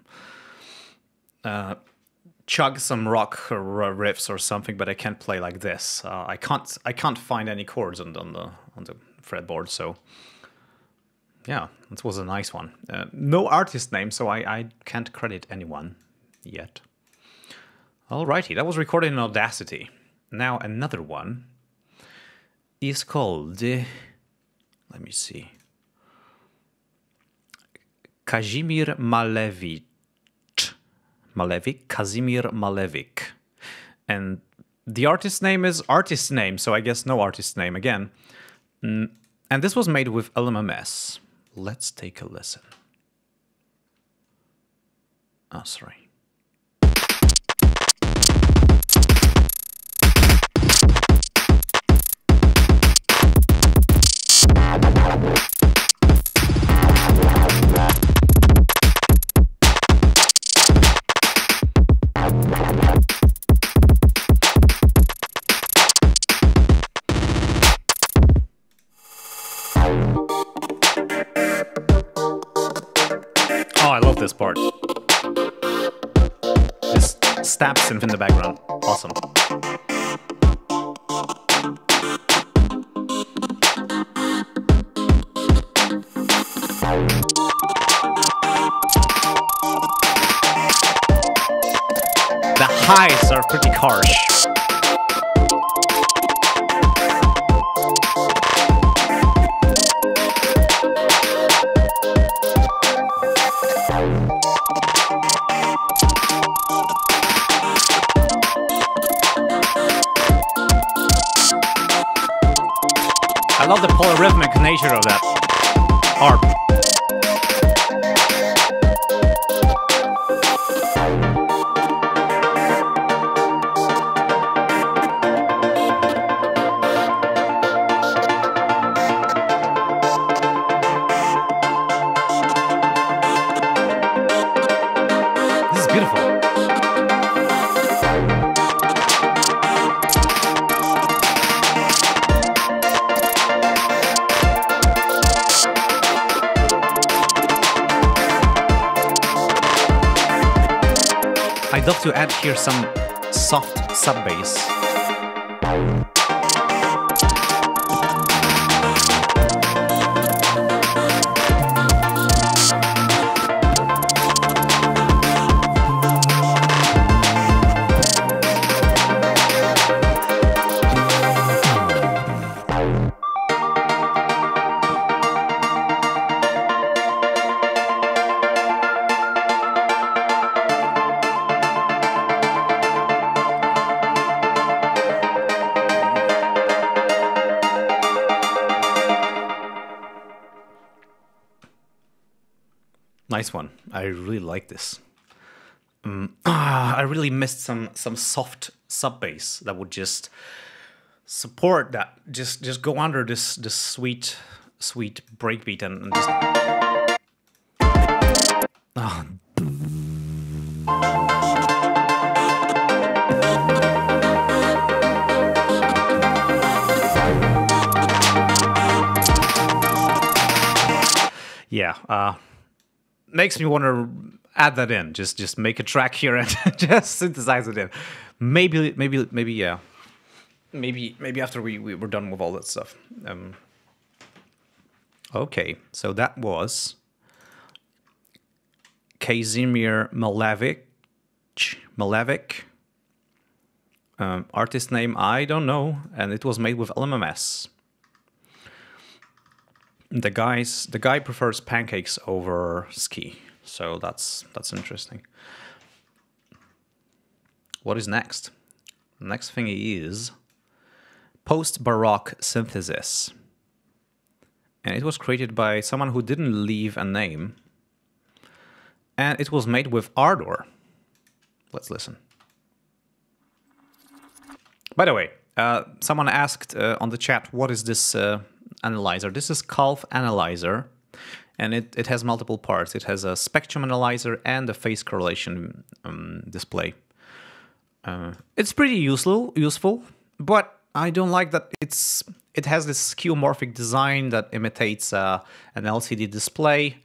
chug some rock riffs or something, but I can't play like this. I can't find any chords on the fretboard. So yeah, this was a nice one. No artist name, so I can't credit anyone yet. Alrighty, that was recorded in Audacity. Now another one is called, let me see, Kazimir Kazimir Malevich. And the artist name is artist name, so I guess no artist name again. And this was made with LMMS. Let's take a listen. Oh, sorry. Oh, I love this part. This stab synth in the background. Awesome. The highs are pretty harsh. I love the polyrhythmic nature of that harp. This is beautiful. I'd love to add here some soft sub-bass. Nice one. I really like this. I really missed some soft sub bass that would just support that. Just go under this sweet breakbeat and just. Oh. Yeah. Makes me want to add that in. Just make a track here and just synthesize it in. Maybe, yeah. Maybe after we're done with all that stuff. Okay, so that was Kazimir Malevich. Artist name I don't know, and it was made with LMMS. The guy prefers pancakes over ski, so that's interesting. What is next? The next thing is post-baroque synthesis, and it was created by someone who didn't leave a name, and it was made with Ardor. Let's listen. By the way, someone asked on the chat, what is this analyzer? This is Calf Analyzer, and it has multiple parts. It has a spectrum analyzer and a phase correlation display. It's pretty useful, but I don't like that it has this skeuomorphic design that imitates an LCD display,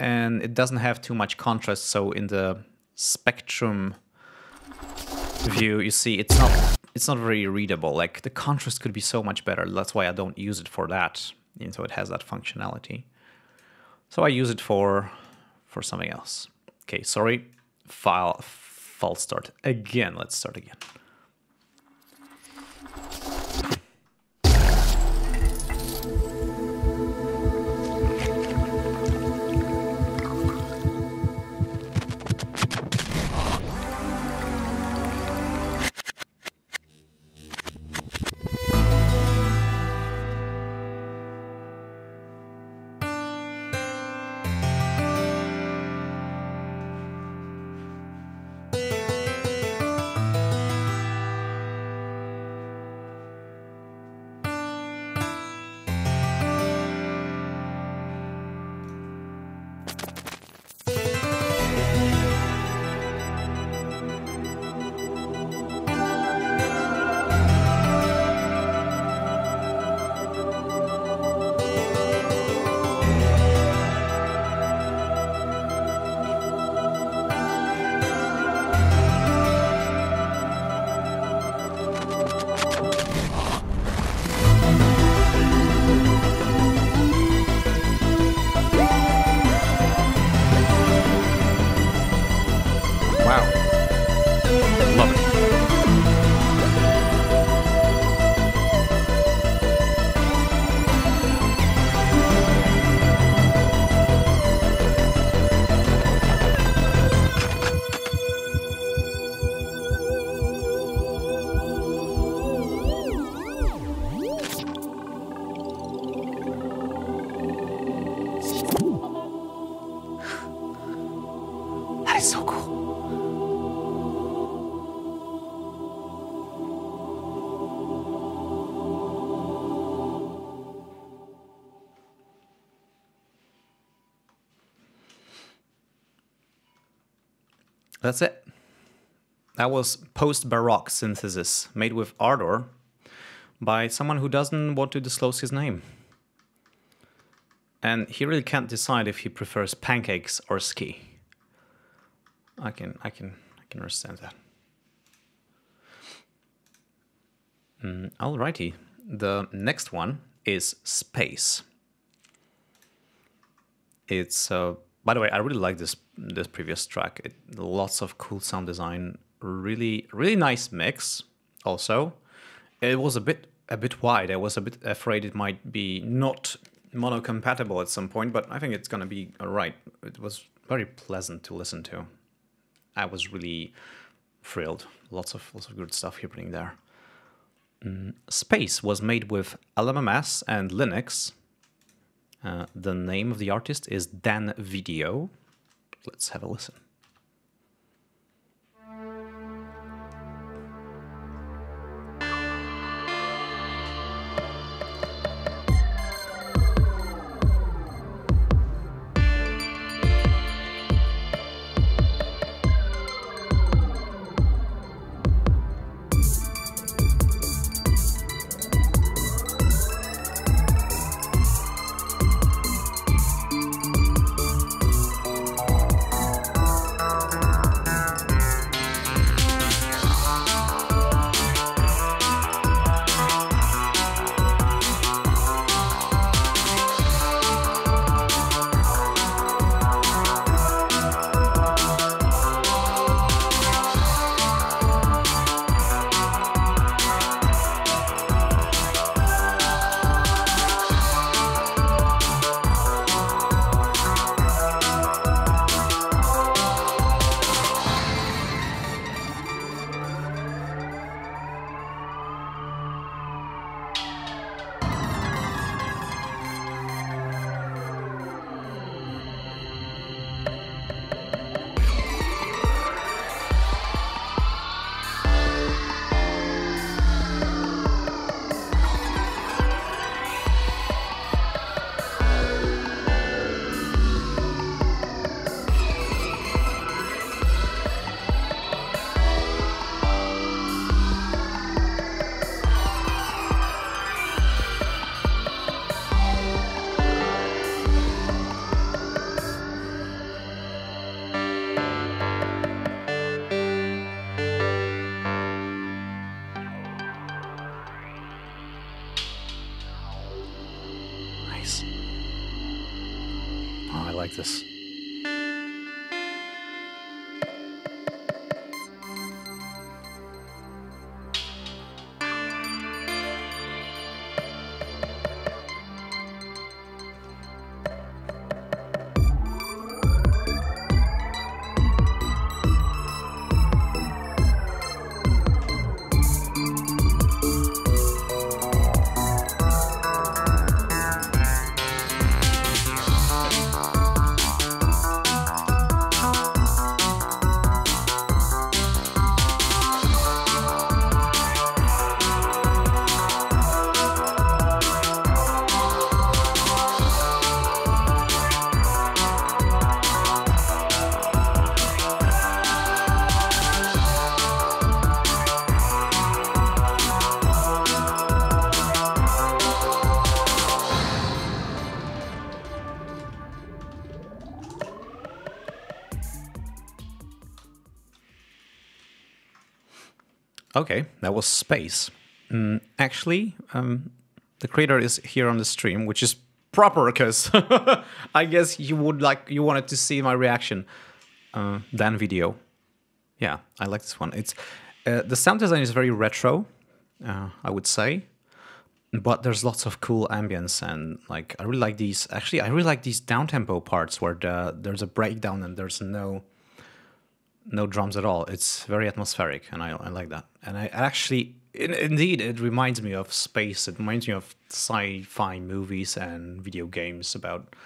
and it doesn't have too much contrast. So in the spectrum view, you see it's not very readable. Like, the contrast could be so much better. That's why I don't use it for that. And so it has that functionality. So I use it for something else. Okay, sorry. False start again. Let's start again. So cool. That's it. That was post-Baroque synthesis made with Ardor by someone who doesn't want to disclose his name. And he really can't decide if he prefers pancakes or ski. I can understand that. Alrighty, the next one is Space. It's by the way, I really like this previous track. Lots of cool sound design, really nice mix. Also, it was a bit wide. I was a bit afraid it might be not mono compatible at some point, but I think it's gonna be alright. It was very pleasant to listen to. I was really thrilled. Lots of good stuff happening there. Space was made with LMMS and Linux. The name of the artist is Dan Video. Let's have a listen. Nice. Oh, I like this. Okay, that was Space. Actually, the creator is here on the stream, which is proper because I guess you wanted to see my reaction. Than video. Yeah, I like this one. It's the sound design is very retro, I would say, but there's lots of cool ambience and like I really like these. Actually, I really like these down-tempo parts where there's a breakdown and there's no drums at all. It's very atmospheric, and I like that. And I actually, indeed, it reminds me of space. It reminds me of sci-fi movies and video games about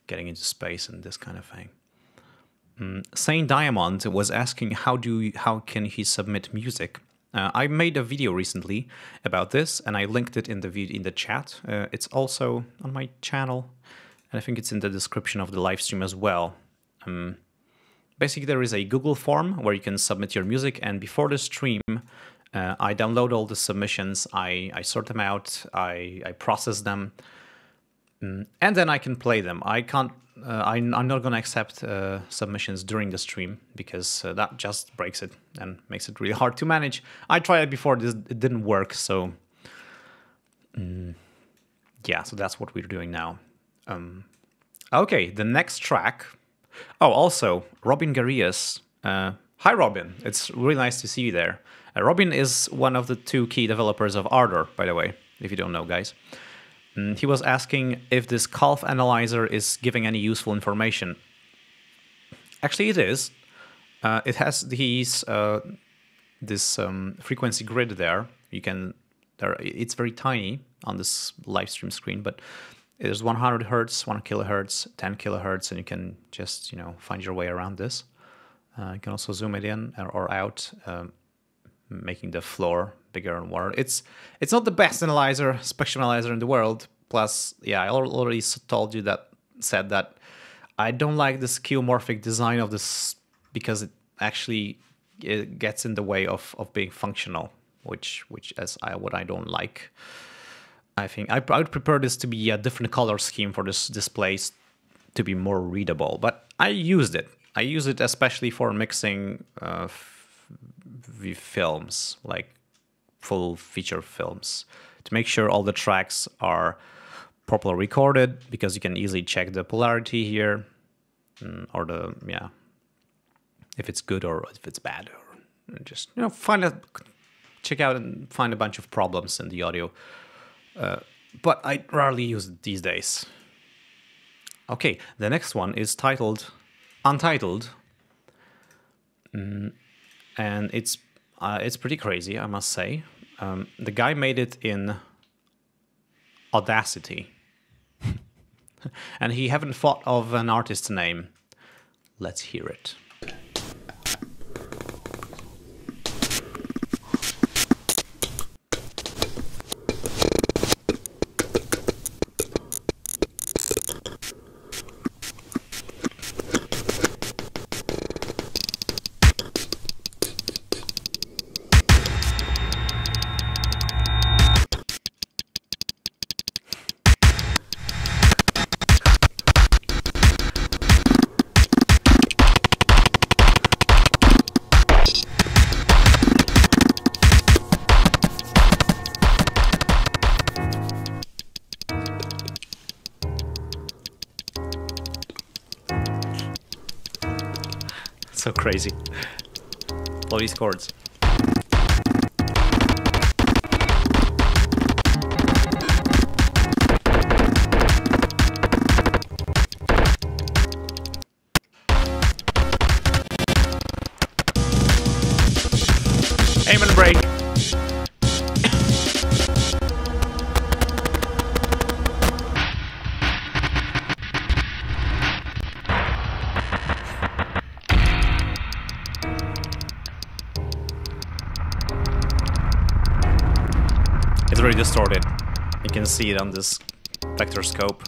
getting into space and this kind of thing. Saint Diamond was asking how can he submit music. I made a video recently about this, and I linked it in the chat. It's also on my channel, and I think it's in the description of the live stream as well. Basically, there is a Google form where you can submit your music, and before the stream, I download all the submissions, I sort them out, I process them, and then I can play them. I'm not going to accept submissions during the stream because that just breaks it and makes it really hard to manage. I tried it before, it didn't work, so yeah, so that's what we're doing now. Okay, the next track. Oh, also, Robin Garias. Hi, Robin. It's really nice to see you there. Robin is one of the 2 key developers of Ardor, by the way, if you don't know, guys. He was asking if this Calf analyzer is giving any useful information. Actually, it is. It has this frequency grid there. It's very tiny on this live stream screen, but there's 100 hertz, 1 kilohertz, 10 kilohertz, and you can just find your way around this. You can also zoom it in or out, making the floor bigger and wider. It's not the best analyzer, spectrum analyzer in the world. Plus, yeah, I already said that I don't like the skeuomorphic design of this because it gets in the way of being functional, which what I don't like. I think I would prefer this to be a different color scheme for this displays to be more readable. But I used it. I use it especially for mixing films, like full feature films, to make sure all the tracks are properly recorded, because you can easily check the polarity here, or if it's good or if it's bad, or just check out and find a bunch of problems in the audio. But I rarely use it these days. Okay, the next one is Untitled, and it's pretty crazy, I must say. The guy made it in Audacity, and he haven't thought of an artist's name. Let's hear it. So crazy. All these chords. Aim and break. It's very distorted. You can see it on this vector scope.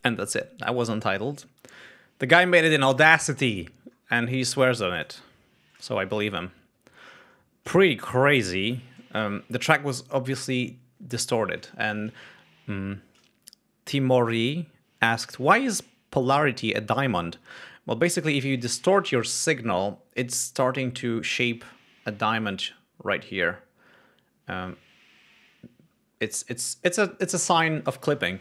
And that's it. That was Untitled. The guy made it in Audacity, and he swears on it. So I believe him. Pretty crazy. The track was obviously distorted. And Timori asked, why is polarity a diamond? Well, basically, if you distort your signal, it's starting to shape a diamond right here. It's a sign of clipping,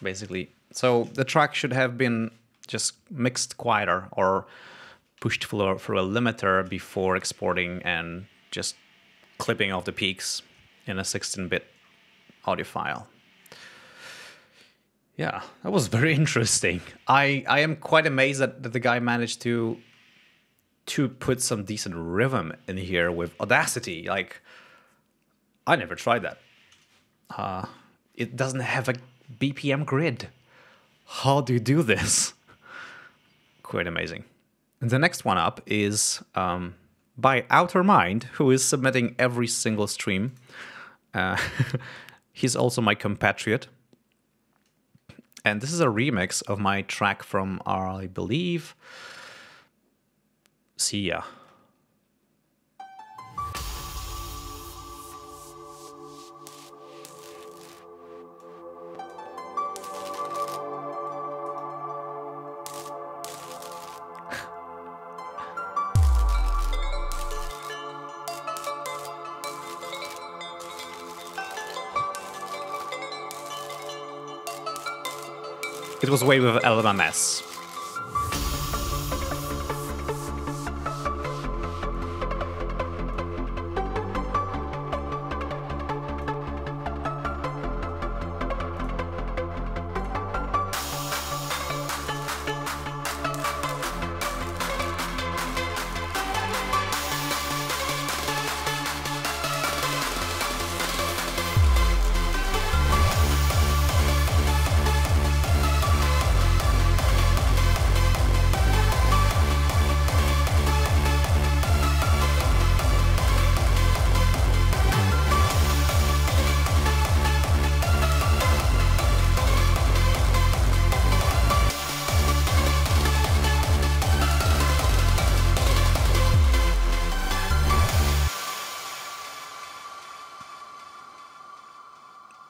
basically. So the track should have been just mixed quieter or pushed through a limiter before exporting and just clipping off the peaks in a 16-bit audio file. Yeah, that was very interesting. I am quite amazed that the guy managed to put some decent rhythm in here with Audacity. Like, I never tried that. It doesn't have a BPM grid. How do you do this? Quite amazing. And the next one up is by Outer Mind, who is submitting every single stream. He's also my compatriot. And this is a remix of my track from, I believe, Sia. It was way with LMMS.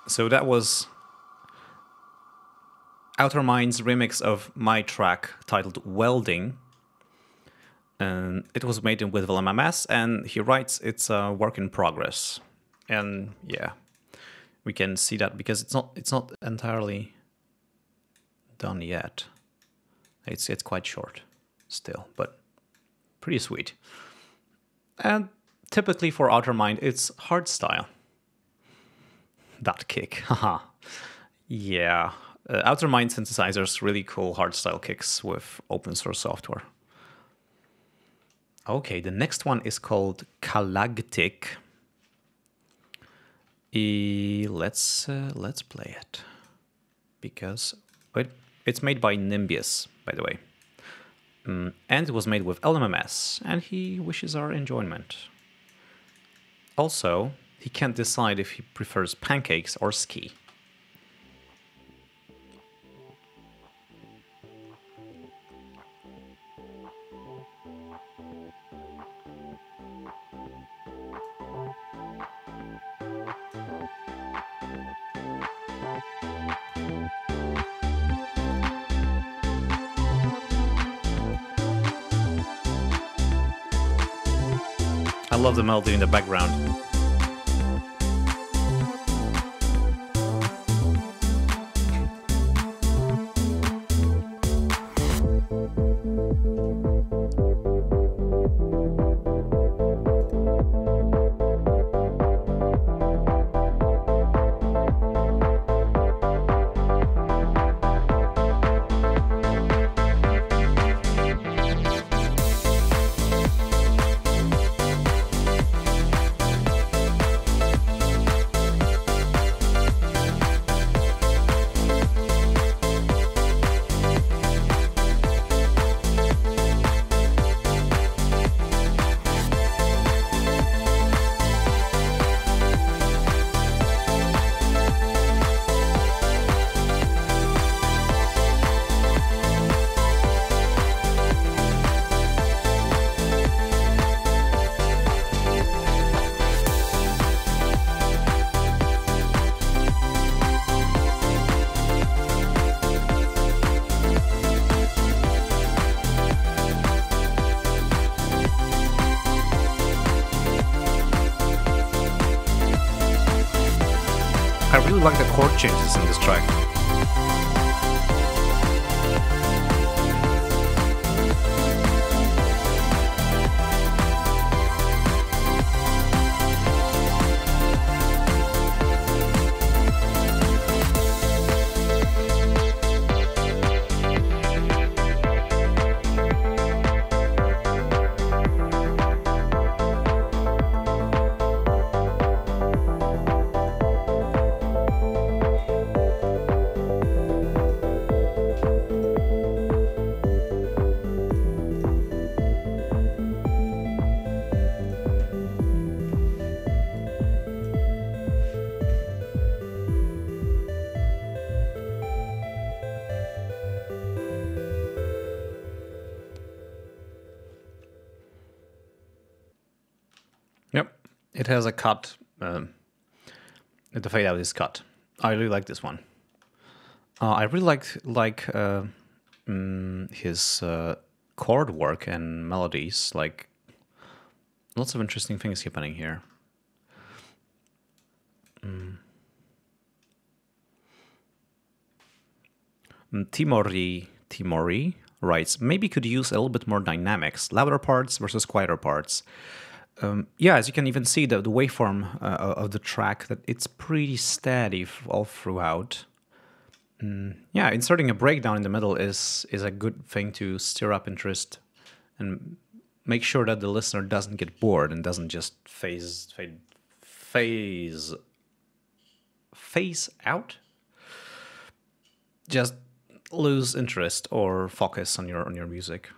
So that was Outer Mind's remix of my track titled Welding. And it was made with LMMS, and he writes it's a work in progress. And yeah, we can see that because it's not entirely done yet. It's quite short still, but pretty sweet. And typically for Outer Mind, it's hardstyle. That kick, haha. Yeah, Outer Mind synthesizers, really cool hardstyle kicks with open source software. Okay, the next one is called Galactic. Let's play it because it's made by Nimbius, by the way, and it was made with LMMS, and he wishes our enjoyment. Also, he can't decide if he prefers pancakes or ski. I love the melody in the background. I really like the chord changes in this track. Yep, it has a cut. The fade out is cut. I really like this one. I really like his chord work and melodies. Like lots of interesting things happening here. Timori writes, maybe could use a little bit more dynamics, louder parts versus quieter parts. Yeah, as you can even see, the waveform of the track, that it's pretty steady all throughout. Yeah, inserting a breakdown in the middle is a good thing to stir up interest and make sure that the listener doesn't get bored and doesn't just phase out. Just lose interest or focus on your music.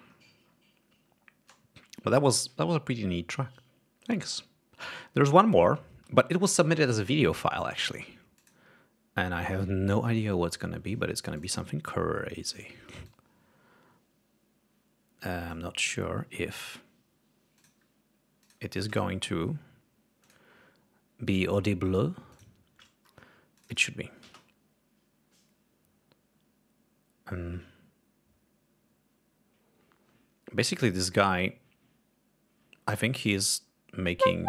But that was a pretty neat track. Thanks. There's one more, but it was submitted as a video file actually. And I have no idea what it's going to be, but it's going to be something crazy. I'm not sure if it is going to be audible. It should be. Basically, this guy, I think he's making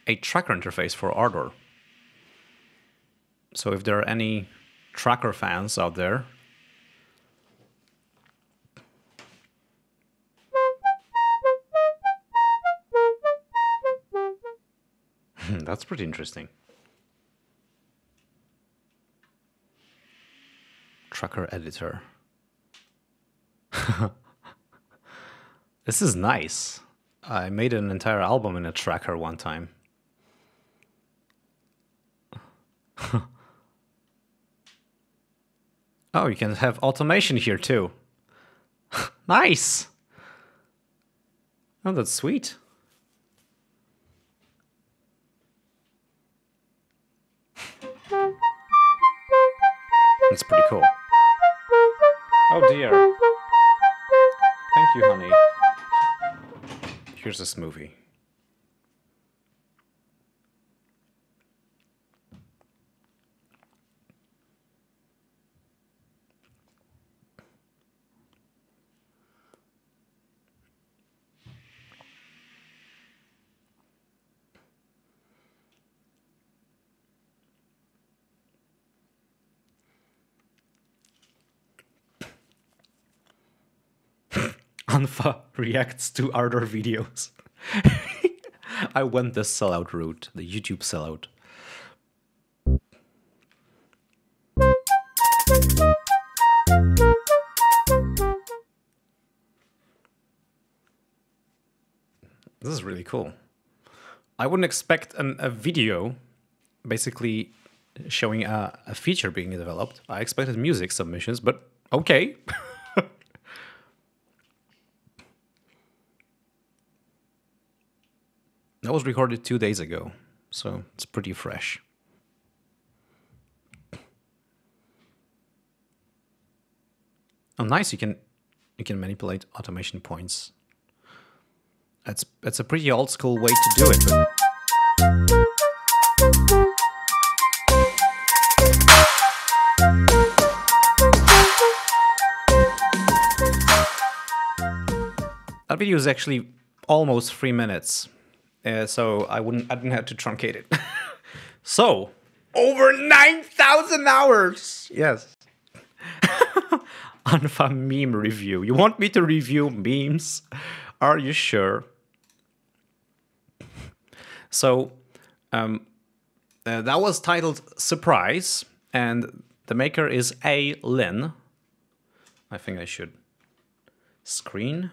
a tracker interface for Ardor. So if there are any tracker fans out there, that's pretty interesting. Tracker editor. This is nice. I made an entire album in a tracker one time. Oh, you can have automation here too. Nice. Oh, that's sweet. That's pretty cool. Oh dear. you, honey. Here's a smoothie. Unfa reacts to Ardor videos. I went the sellout route, the YouTube sellout. This is really cool. I wouldn't expect a video basically showing a feature being developed. I expected music submissions, but okay. That was recorded 2 days ago, so it's pretty fresh. Oh, nice! You can manipulate automation points. It's a pretty old school way to do it. But... that video is actually almost 3 minutes. So I didn't have to truncate it. So, over 9,000 hours! Yes. Unfa meme review. You want me to review memes? Are you sure? So, that was titled Surprise, and the maker is A. Lin. I think I should screen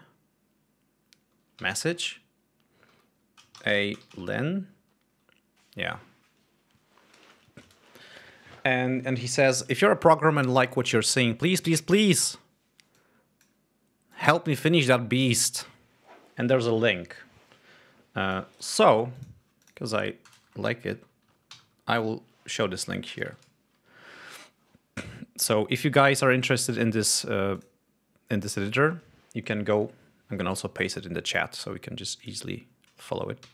message. A. Lin. Yeah. And he says, if you're a programmer and like what you're seeing, please, please, please help me finish that beast. And there's a link. So, because I like it, I will show this link here. So if you guys are interested in this editor, you can go. I'm going to also paste it in the chat so we can just easily follow it.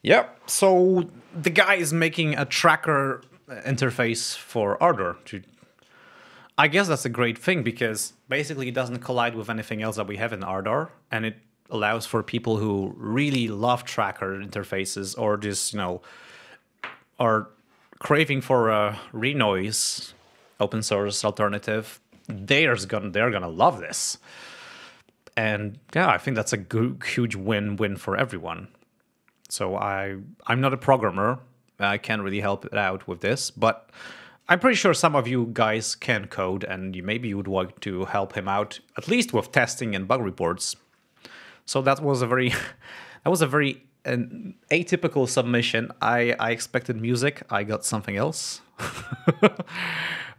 Yeah, so the guy is making a tracker interface for Ardor. I guess that's a great thing because basically it doesn't collide with anything else that we have in Ardor, and it allows for people who really love tracker interfaces or just, you know, are craving for a renoise open source alternative. They're gonna love this. And yeah, I think that's a huge win-win for everyone. So I'm not a programmer. I can't really help it out with this, but I'm pretty sure some of you guys can code, and maybe you would want to help him out, at least with testing and bug reports. So that was a very atypical submission. I expected music. I got something else.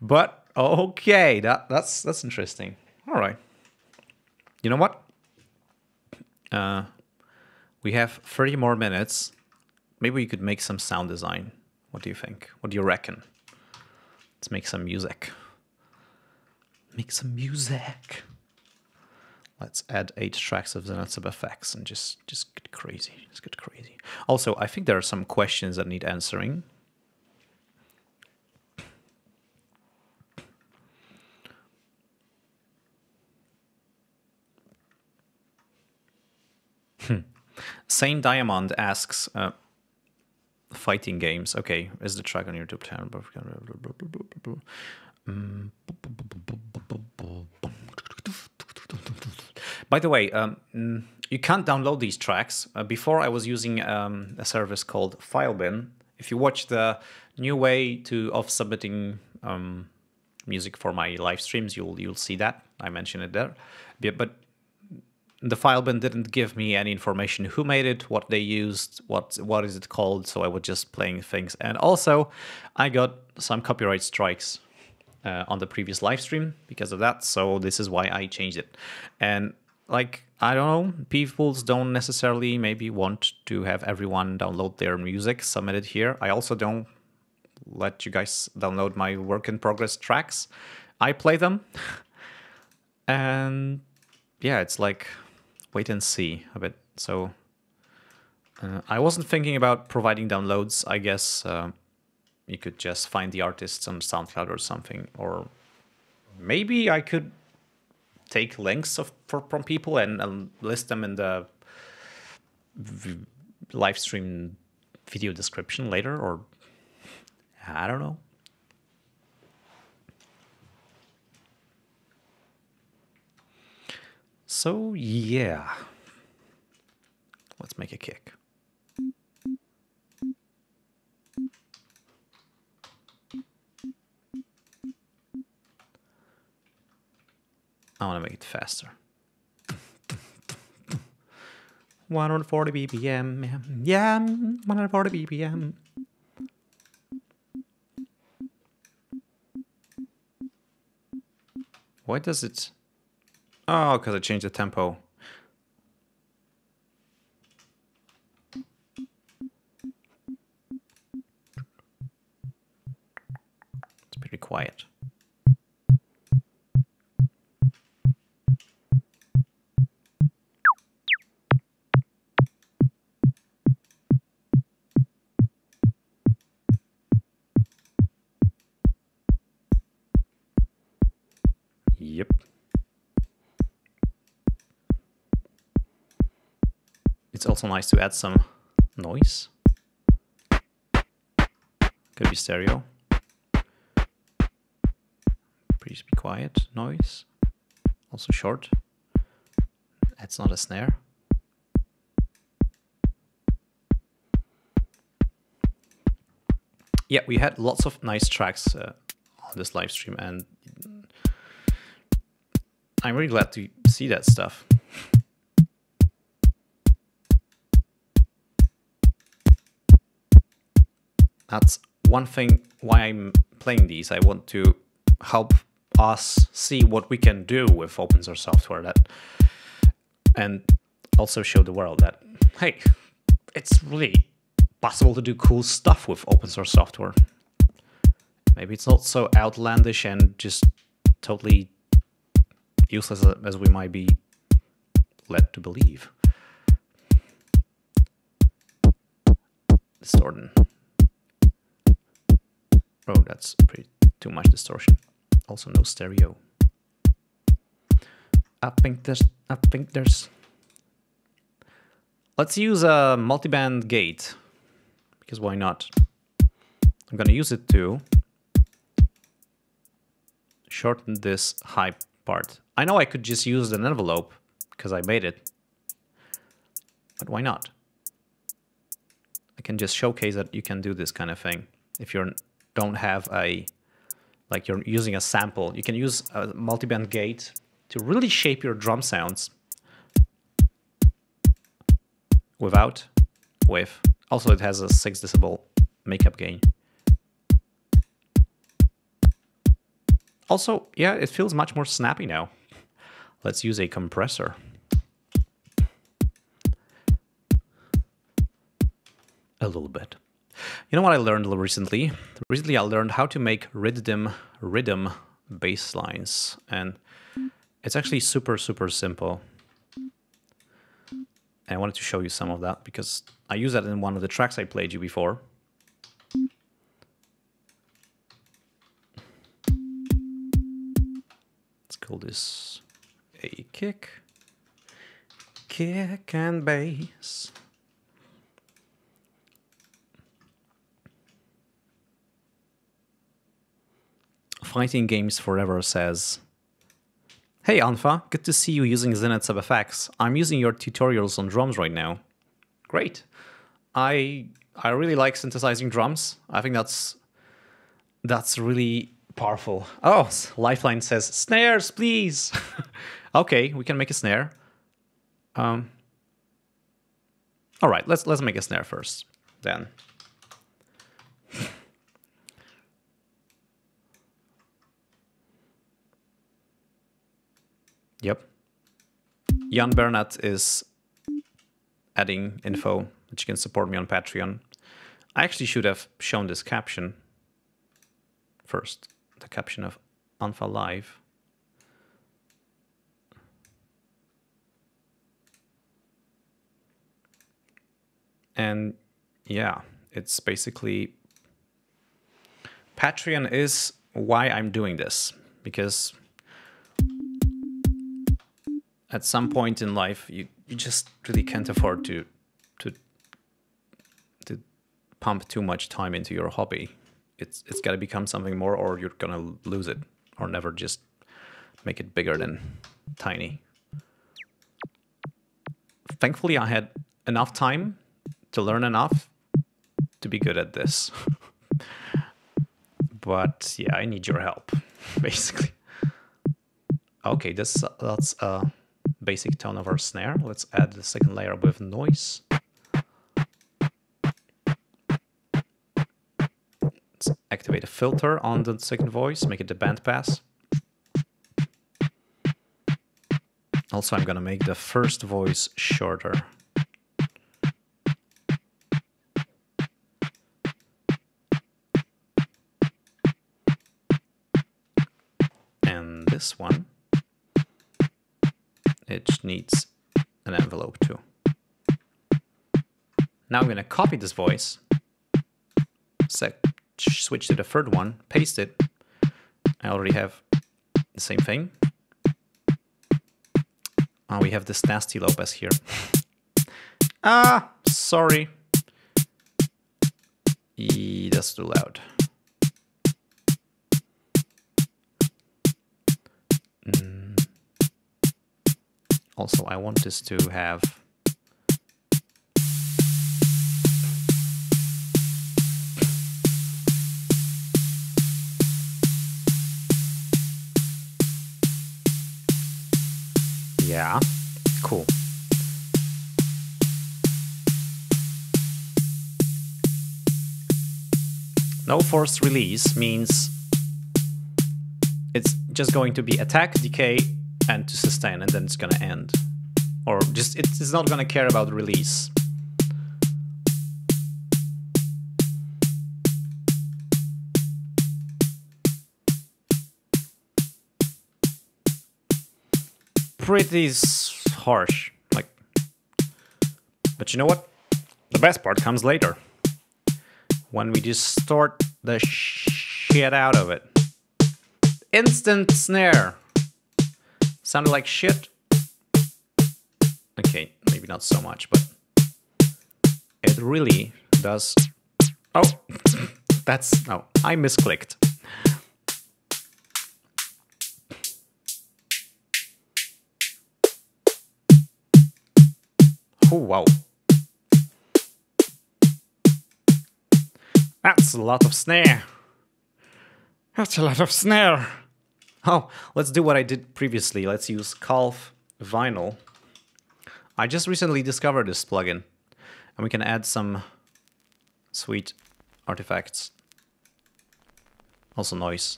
But okay, that's interesting. All right. You know what? We have 30 more minutes. Maybe we could make some sound design. What do you think? What do you reckon? Let's make some music. Make some music. Let's add 8 tracks of the sub effects and just get crazy. Just get crazy. Also, I think there are some questions that need answering. Sane Diamond asks, fighting games. Okay, is the track on YouTube channel? By the way, you can't download these tracks. Before I was using a service called FileBin. If you watch the new way of submitting music for my live streams, you'll see that. I mentioned it there. But the FileBin didn't give me any information who made it, what they used, what is it called, so I was just playing things. And also, I got some copyright strikes on the previous live stream because of that, so this is why I changed it. And like, I don't know, people don't necessarily maybe want to have everyone download their music submitted here. I also don't let you guys download my work in progress tracks. I play them. And yeah, it's like wait and see a bit. So I wasn't thinking about providing downloads. I guess you could just find the artists on SoundCloud or something, or maybe I could take links from people and list them in the live stream video description later, or I don't know. So yeah, let's make a kick. I want to make it faster. 140 BPM, yeah, 140 BPM. Why does it? Oh, because I changed the tempo. It's pretty quiet. Yep. It's also nice to add some noise. Could be stereo. Please be quiet. Noise. Also short. That's not a snare. Yeah, we had lots of nice tracks on this live stream, and I'm really glad to see that stuff. That's one thing why I'm playing these. I want to help us see what we can do with open source software, that, and also show the world that, hey, it's really possible to do cool stuff with open source software. Maybe it's not so outlandish and just totally useless as we might be led to believe. Distortion. Oh, that's too much distortion. Also no stereo. I think there's. Let's use a multiband gate, because why not? I'm gonna use it to shorten this high part. I know I could just use an envelope because I made it, but why not? I can just showcase that you can do this kind of thing. If you don't have like you're using a sample, you can use a multiband gate to really shape your drum sounds with. Also, it has a 6 decibel makeup gain. Also, yeah, it feels much more snappy now. Let's use a compressor. A little bit. You know what I learned recently? Recently I learned how to make rhythm bass lines, and it's actually super simple. And I wanted to show you some of that because I used that in one of the tracks I played you before. Let's call this a kick and bass. Fighting Games Forever says, "Hey unfa, good to see you using Zenit SubFX. I'm using your tutorials on drums right now." Great. I really like synthesizing drums. I think that's really powerful. Oh, Lifeline says, "Snares, please." Okay, we can make a snare. All right, let's make a snare first, then. Yep. Jan Bernat is adding info that you can support me on Patreon. I actually should have shown this caption first. The caption of unfa live. And yeah, it's basically Patreon is why I'm doing this, because at some point in life you just really can't afford to pump too much time into your hobby. It's got to become something more, or you're gonna lose it, or never just make it bigger than tiny. Thankfully, I had enough time to learn enough to be good at this. But yeah, I need your help, basically. Okay, that's a basic tone of our snare. Let's add the second layer with noise. Let's activate a filter on the second voice, make it the bandpass. Also, I'm gonna make the first voice shorter. And this one, it needs an envelope too. Now I'm gonna copy this voice, switch to the third one, paste it. I already have the same thing. We have this nasty Lopez here. Sorry. That's too loud. Also, I want this to have... Yeah, cool. No forced release means it's just going to be attack, decay, and to sustain, and then it's gonna end. Or just, it's not gonna care about release. Pretty harsh, like, but you know what? The best part comes later. When we distort the shit out of it. Instant snare. Sounded like shit. Okay, maybe not so much, but it really does. Oh, no, I misclicked. Oh, wow. That's a lot of snare. That's a lot of snare. Oh, let's do what I did previously. Let's use Calf Vinyl. I just recently discovered this plugin, and we can add some sweet artifacts. Also noise.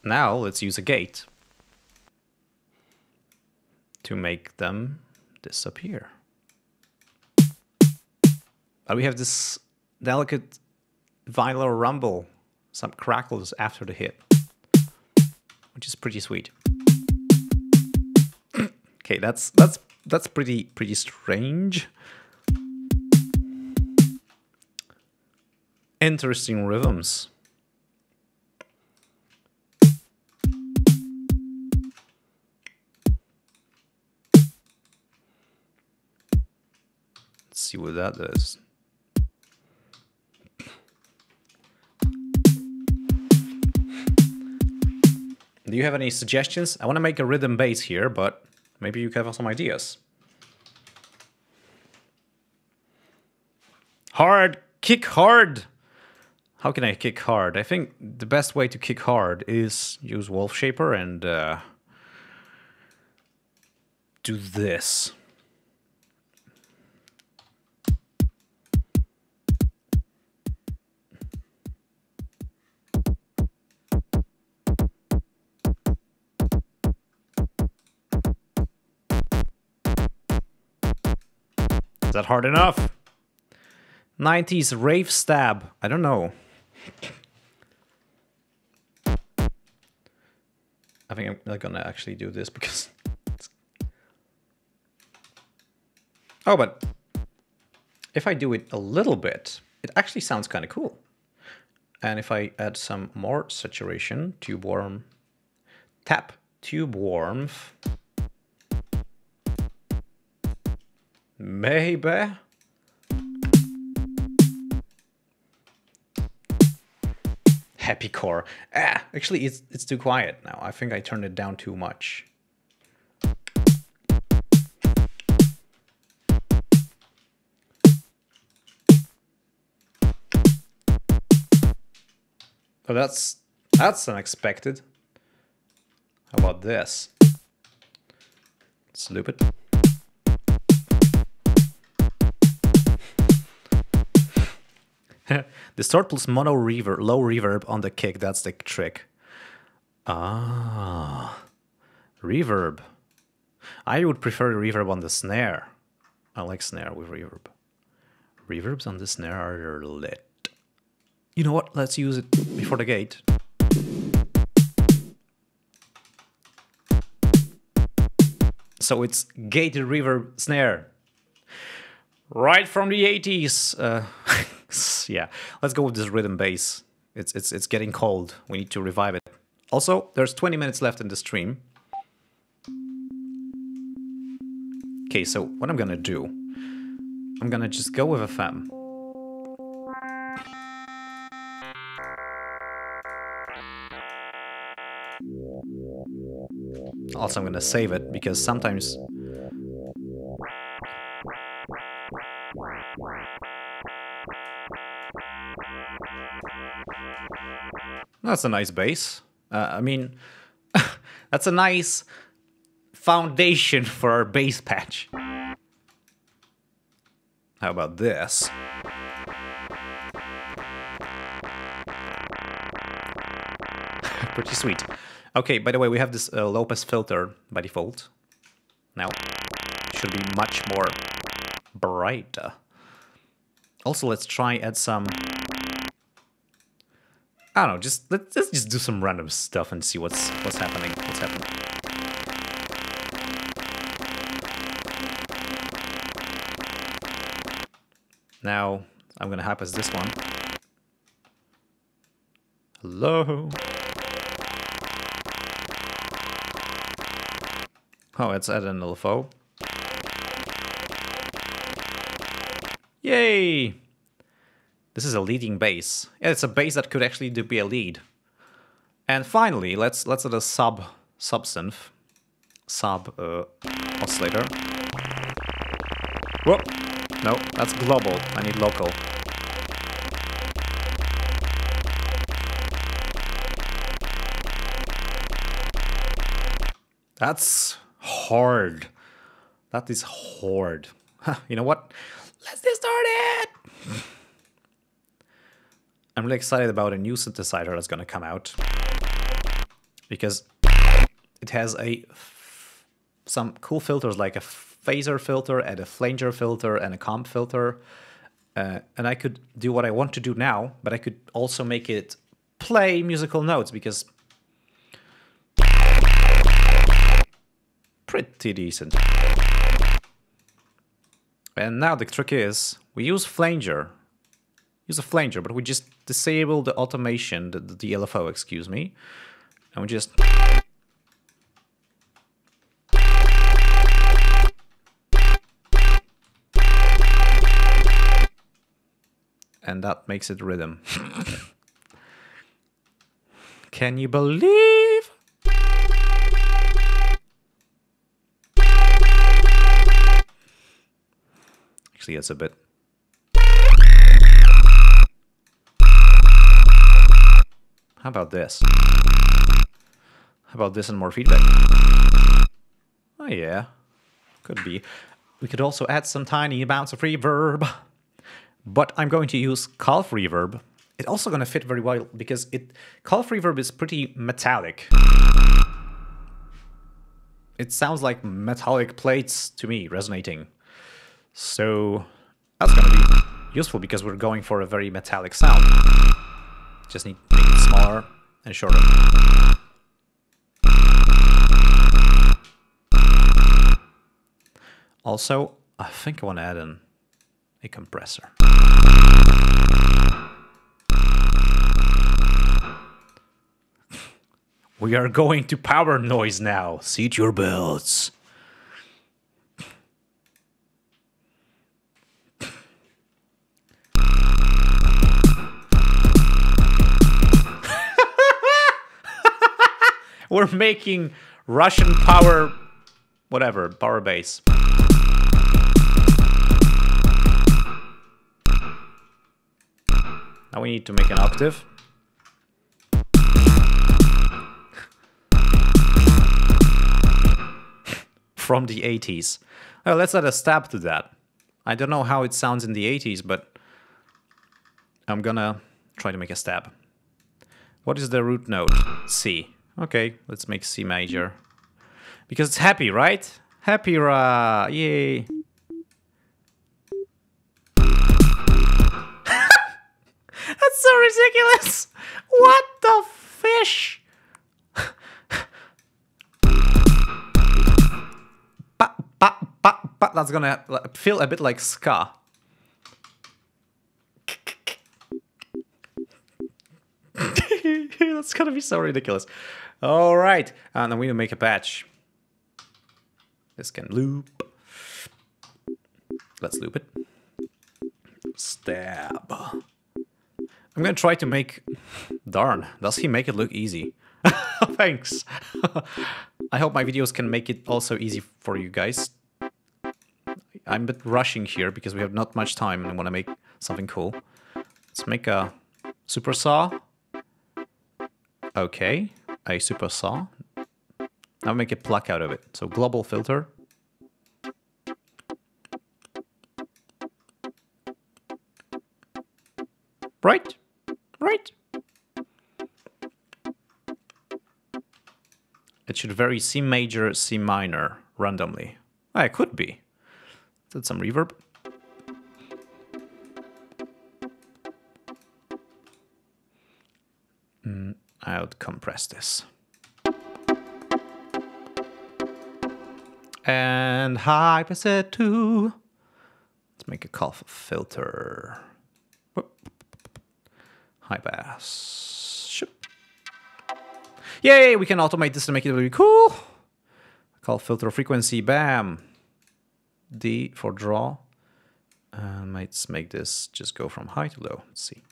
Now let's use a gate to make them disappear. But we have this delicate vinyl rumble, some crackles after the hit, which is pretty sweet. Okay, that's pretty strange. Interesting rhythms. Let's see what that does. Do you have any suggestions? I want to make a rhythm bass here, but maybe you have some ideas. Hard! Kick hard! How can I kick hard? I think the best way to kick hard is use Wolf Shaper and do this. Is that hard enough? 90s rave stab. I don't know. I think I'm not gonna actually do this because Oh, but if I do it a little bit, it actually sounds kind of cool. And if I add some more saturation, tube warm, tap tube warmth, maybe. Happy core. Actually, it's too quiet now. I think I turned it down too much. Oh, that's unexpected. How about this? Let's loop it. Distort plus mono reverb, low reverb on the kick. That's the trick. Ah, reverb. I would prefer reverb on the snare. I like snare with reverb. Reverbs on the snare are lit. You know what? Let's use it before the gate. So it's gated reverb snare. Right from the 80s. Yeah, let's go with this rhythm bass. It's getting cold. We need to revive it. Also, there's 20 minutes left in the stream. Okay, so what I'm gonna do, I'm gonna just go with FM. Also, I'm gonna save it because sometimes that's a nice bass. I mean, that's a nice foundation for our bass patch. How about this? Pretty sweet. Okay, by the way, we have this low pass filter by default. Now, should be much more brighter. Also, let's try add some... I don't know, let's just do some random stuff and see what's happening. Now, I'm gonna high pass this one. Hello. Oh, let's add an LFO. Yay! This is a leading bass. Yeah, it's a bass that could actually be a lead. And finally, let's add a sub synth, oscillator. Whoop! No, that's global. I need local. That's hard. That is hard. You know what? Let's get started! I'm really excited about a new synthesizer that's gonna come out. Because it has some cool filters like a phaser filter and a flanger filter and a comp filter. And I could do what I want to do now, but I could also make it play musical notes because... pretty decent. And now the trick is, we use flanger. Use a flanger, but we just disable the automation, the LFO, excuse me. And we just... and that makes it rhythm. Can you believe? Actually, it's a bit... How about this? How about this and more feedback? Oh yeah, could be. We could also add some tiny amounts of reverb. But I'm going to use calf reverb. It's also going to fit very well because calf reverb is pretty metallic. It sounds like metallic plates to me, resonating. So that's going to be useful because we're going for a very metallic sound. Just need to make it smaller and shorter. Also, I think I want to add in a compressor. We are going to power noise now. Seat your belts. We're making Russian power, whatever, power bass. Now we need to make an octave. From the 80s. Well, let's add a stab to that. I don't know how it sounds in the 80s, but I'm gonna try to make a stab. What is the root note? C. Okay, let's make C major. Because it's happy, right? Happy ra, yay. That's so ridiculous. What the fish? That's gonna feel a bit like ska. That's gonna be so ridiculous. All right, and then we will make a patch. This can loop. Let's loop it. Stab. I'm gonna try to make... Darn, does he make it look easy? Thanks. I hope my videos can make it also easy for you guys. I'm a bit rushing here because we have not much time and I want to make something cool. Let's make a super saw. Okay, a super saw. Now make a plug out of it. So global filter. Right? Right? It should vary C major, C minor randomly. Ah, it could be. Did some reverb. I would compress this. And high preset 2. Let's make a call for filter. Whoop. High pass. Shoop. Yay, we can automate this to make it really cool. Call filter frequency, bam. D for draw. Let's make this just go from high to low. Let's see.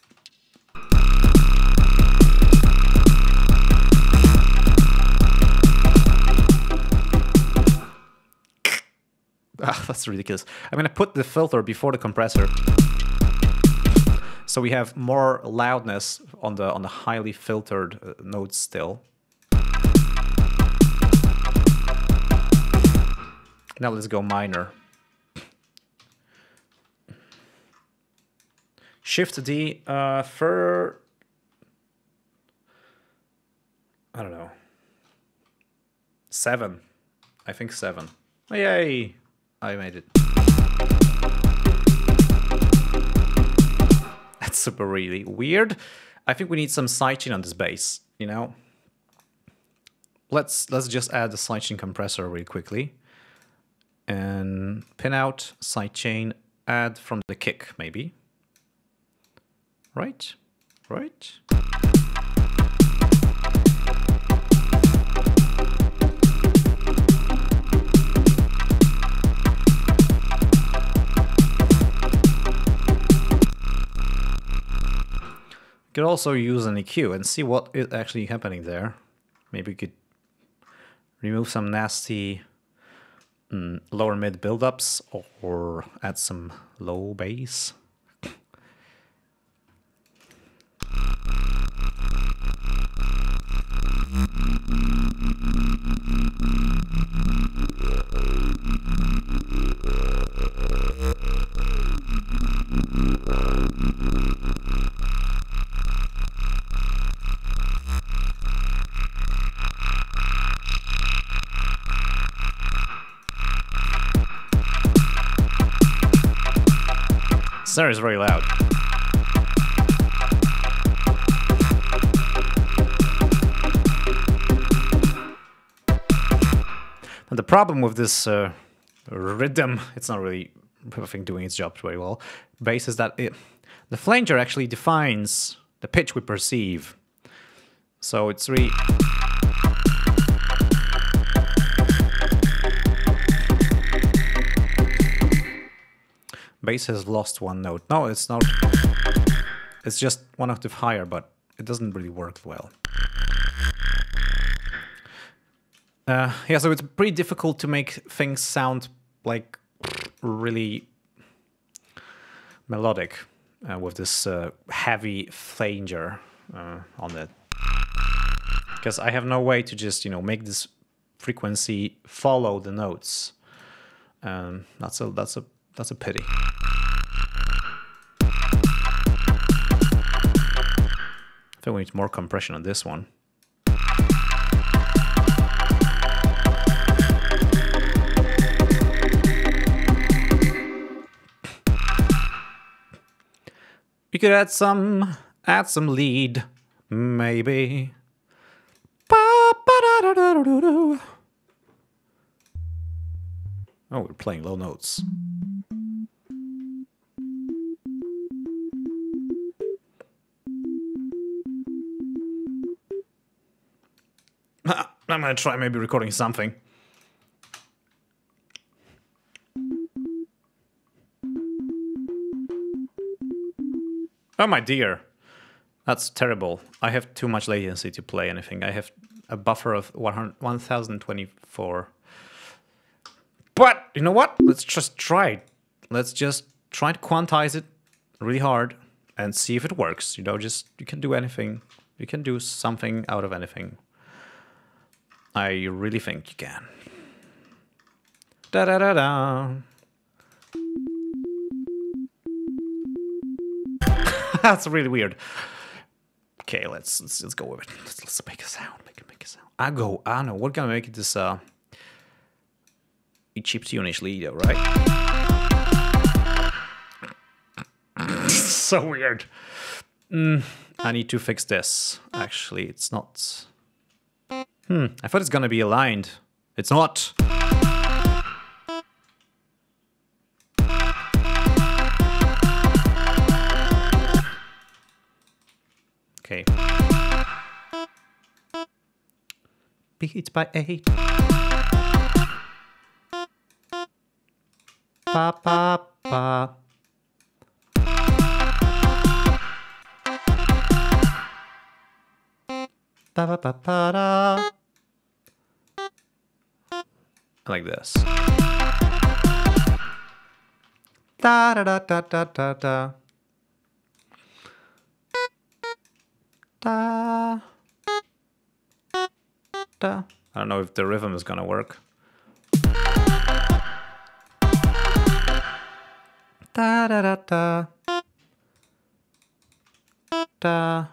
Ah, that's ridiculous. I'm gonna put the filter before the compressor, so we have more loudness on the highly filtered notes still. Now let's go minor. Shift D for, I don't know, 7. I think 7. Oh, yay! I made it. That's super really weird. I think we need some sidechain on this bass, you know? Let's just add the sidechain compressor really quickly. And pin out, sidechain, add from the kick, maybe. Right? Right? Could also use an EQ and see what is actually happening there. Maybe we could remove some nasty lower mid buildups or add some low bass. Snare is very loud. And the problem with this rhythm. It's not really, I think, doing its job very well. Bass is that the flanger actually defines the pitch we perceive. So it's really... Bass has lost one note. No, it's not. It's just one octave higher, but it doesn't really work well. Yeah, so it's pretty difficult to make things sound like really melodic with this heavy flanger on it. Because I have no way to just, make this frequency follow the notes. That's a pity. I think we need more compression on this one. You could add some lead, maybe. Oh, we're playing low notes. I'm gonna try maybe recording something. Oh my dear, that's terrible. I have too much latency to play anything. I have a buffer of 1024. But you know what? Let's just try it. Let's just try to quantize it really hard and see if it works. You can do anything. You can do something out of anything. I really think you can. Da da da da. That's really weird. Okay, let's go with it. Let's make a sound. Make a sound. I know. We're gonna make it this chiptune-ish lead, right? So weird. I need to fix this. Actually, it's not. I thought it's gonna be aligned. It's not. Okay. Beats by 8. Ba ba ba. Ba ba ba ba da. Like this. Da da da da da da da. Da. Da. I don't know if the rhythm is gonna work. Da da da da. Da.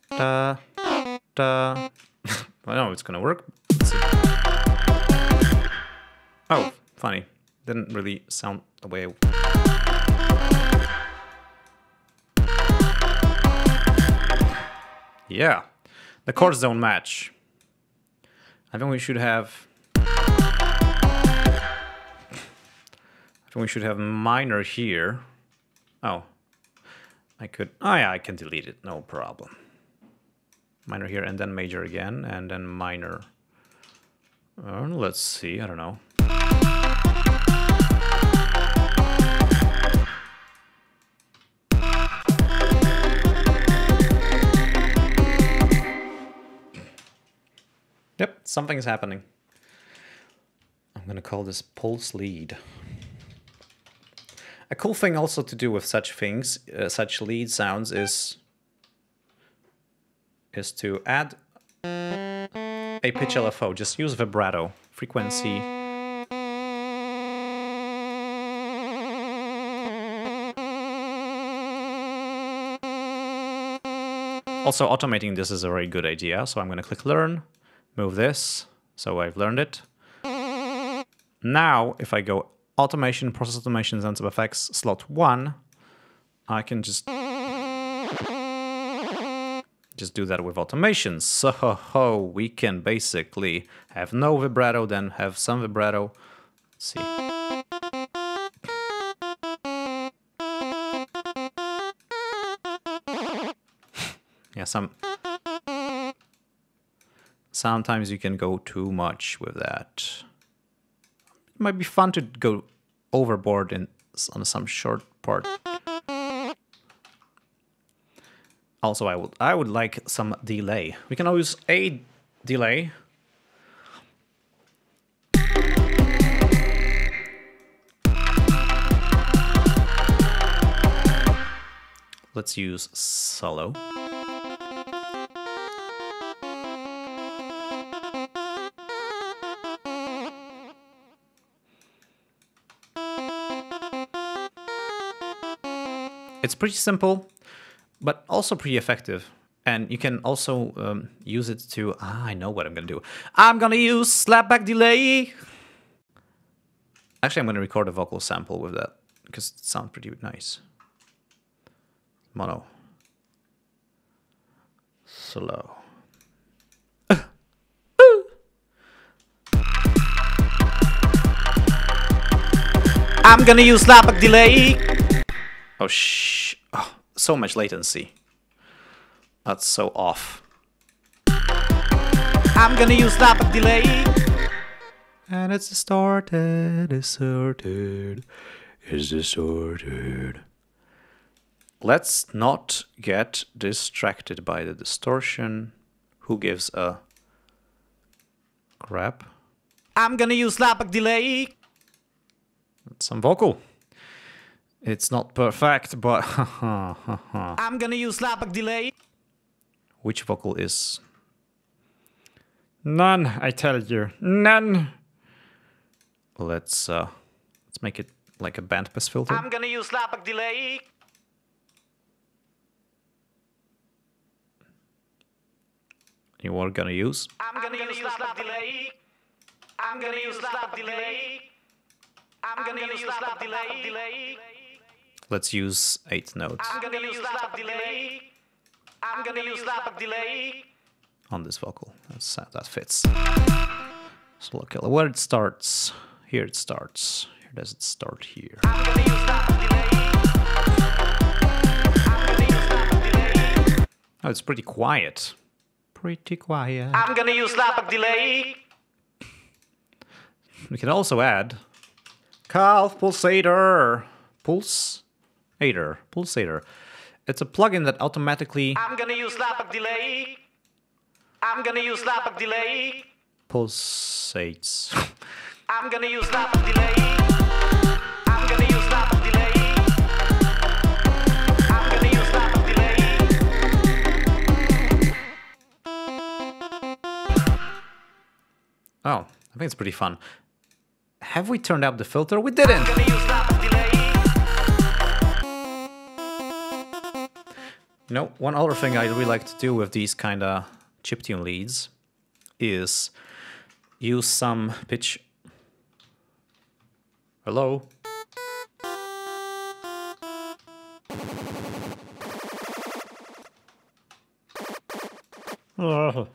Da. Da. I know it's gonna work. Let's see. Oh, funny. Didn't really sound the way Yeah. The chords don't match. I think we should have minor here. Oh. Oh yeah, I can delete it, no problem. Minor here and then major again and then minor. Let's see, I don't know. Yep, something's happening. I'm gonna call this pulse lead. A cool thing also to do with such things, such lead sounds, is to add a pitch LFO. Just use vibrato, frequency. Also, automating this is a very good idea. So I'm going to click Learn, move this. So I've learned it. Now, if I go Automation, Process Automations, and Sub-Effects, slot 1, I can just do that with automations. So we can basically have no vibrato, then have some vibrato, Let's see. Yeah, sometimes you can go too much with that. It might be fun to go overboard on some short part. Also, I would like some delay. We can use a delay. Let's use solo. It's pretty simple, but also pretty effective. And you can also use it to... I know what I'm going to do. I'm going to use slapback delay. Actually, I'm going to record a vocal sample with that because it sounds pretty nice. Mono. Slow. I'm going to use slapback delay. Oh, oh, so much latency. That's so off. I'm gonna use slapback delay. And it's distorted. It's distorted. Let's not get distracted by the distortion. Who gives a crap? I'm gonna use slapback delay. That's some vocal. It's not perfect, but I'm gonna use slapback delay. Which vocal is? None, I tell you, none. Let's make it like a bandpass filter. I'm gonna use slapback delay. You are gonna use? I'm gonna use slapback delay. I'm gonna use slapback delay. I'm gonna use slapback delay. Let's use 8 notes. I'm gonna use slapback delay. I'm gonna use slapback delay. On this vocal. That fits. So look where it starts. Here it starts. Here does it start here. I'm gonna use slapback delay. Oh, it's pretty quiet. Pretty quiet. I'm gonna use slapback delay. We can also add calf pulsator. Pulsator. It's a plugin that automatically... I'm gonna use slapback delay. I'm gonna use slapback delay. Pulsates. I'm gonna use slapback delay. I'm gonna use slapback delay. I'm gonna use slapback delay. Oh, I think it's pretty fun. Have we turned up the filter? We didn't. I'm gonna use slapback delay. You know, one other thing I really like to do with these kind of chiptune leads is use some pitch. Hello? Oh.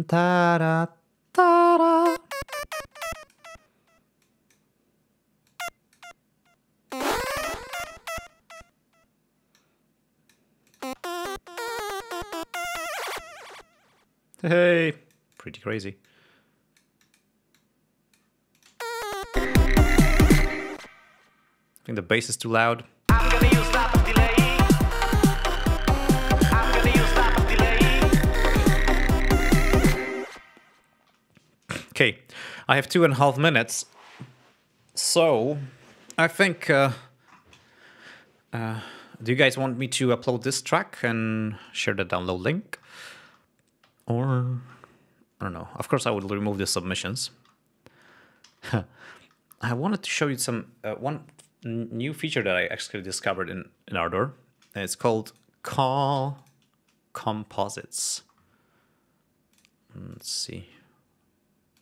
Ta-da, ta-da. Hey, pretty crazy. I think the bass is too loud. I'm gonna use slapback delay. I'm gonna use slapback delay. Okay, I have 2.5 minutes. So, I think... do you guys want me to upload this track and share the download link? Or... I don't know. Of course, I would remove the submissions. I wanted to show you some one new feature that I actually discovered in Ardor. And it's called Call Composites. Let's see.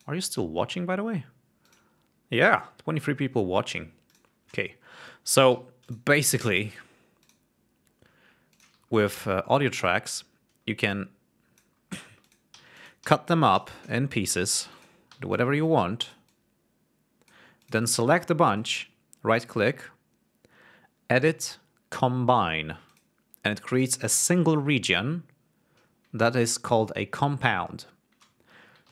Are you still watching, by the way? Yeah, 23 people watching. Okay, so basically, with audio tracks, you can cut them up in pieces, do whatever you want, then select a bunch, right-click, edit, combine, and it creates a single region that is called a compound.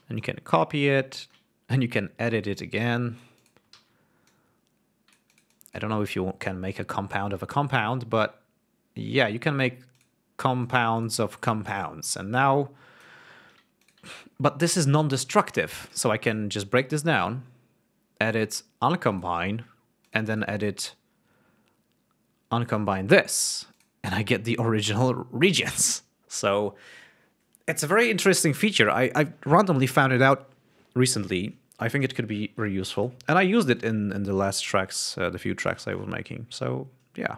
And you can copy it, and you can edit it again. I don't know if you can make a compound of a compound, but yeah, you can make compounds of compounds. And now, but this is non-destructive, so I can just break this down, edit uncombine, and then edit uncombine this, and I get the original regions. So it's a very interesting feature. I randomly found it out recently. I think it could be very useful, and I used it in the last tracks, the few tracks I was making. So yeah.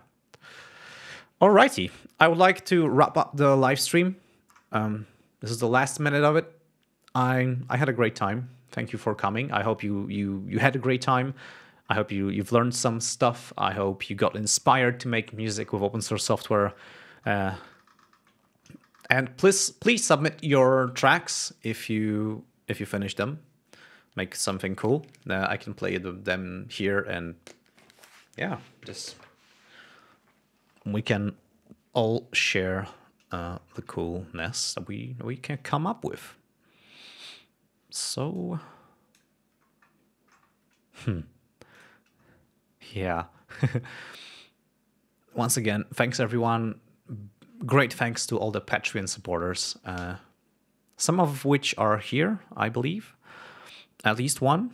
Alrighty, I would like to wrap up the live stream. This is the last minute of it. I had a great time. Thank you for coming. I hope you had a great time. I hope you've learned some stuff. I hope you got inspired to make music with open source software. And please submit your tracks if you finish them. Make something cool. I can play them here, and yeah, just we can all share the coolness that we can come up with. So, yeah. Once again, thanks everyone. Great thanks to all the Patreon supporters, some of which are here, I believe. At least one.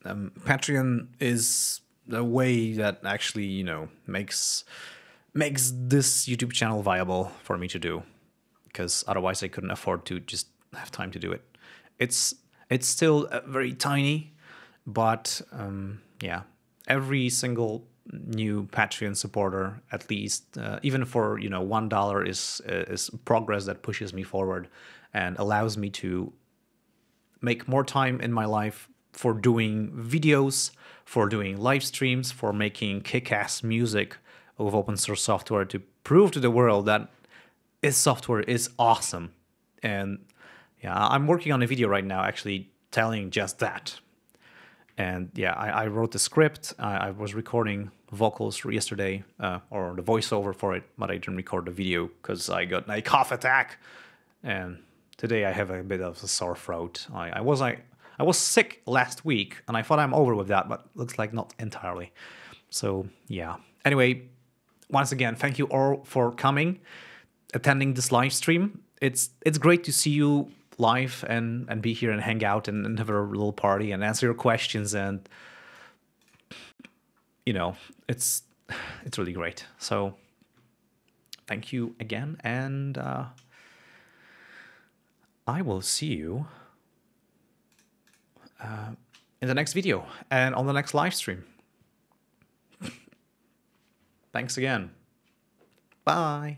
Patreon is the way that actually, you know, makes this YouTube channel viable for me to do, because otherwise I couldn't afford to just have time to do it. It's still very tiny, but yeah, every single new Patreon supporter, at least even for $1, is progress that pushes me forward and allows me to make more time in my life for doing videos, for doing live streams, for making kick-ass music with open source software to prove to the world that this software is awesome. And yeah, I'm working on a video right now actually telling just that. And yeah, I wrote the script. I was recording vocals yesterday, or the voiceover for it, but I didn't record the video because I got a cough attack. And today I have a bit of a sore throat. I was sick last week, and I thought I'm over with that, but looks like not entirely. So yeah. Anyway, once again, thank you all for coming, attending this live stream. It's great to see you live and be here and hang out and have a little party and answer your questions, and it's really great. So thank you again, and I will see you in the next video and on the next live stream. Thanks again. Bye.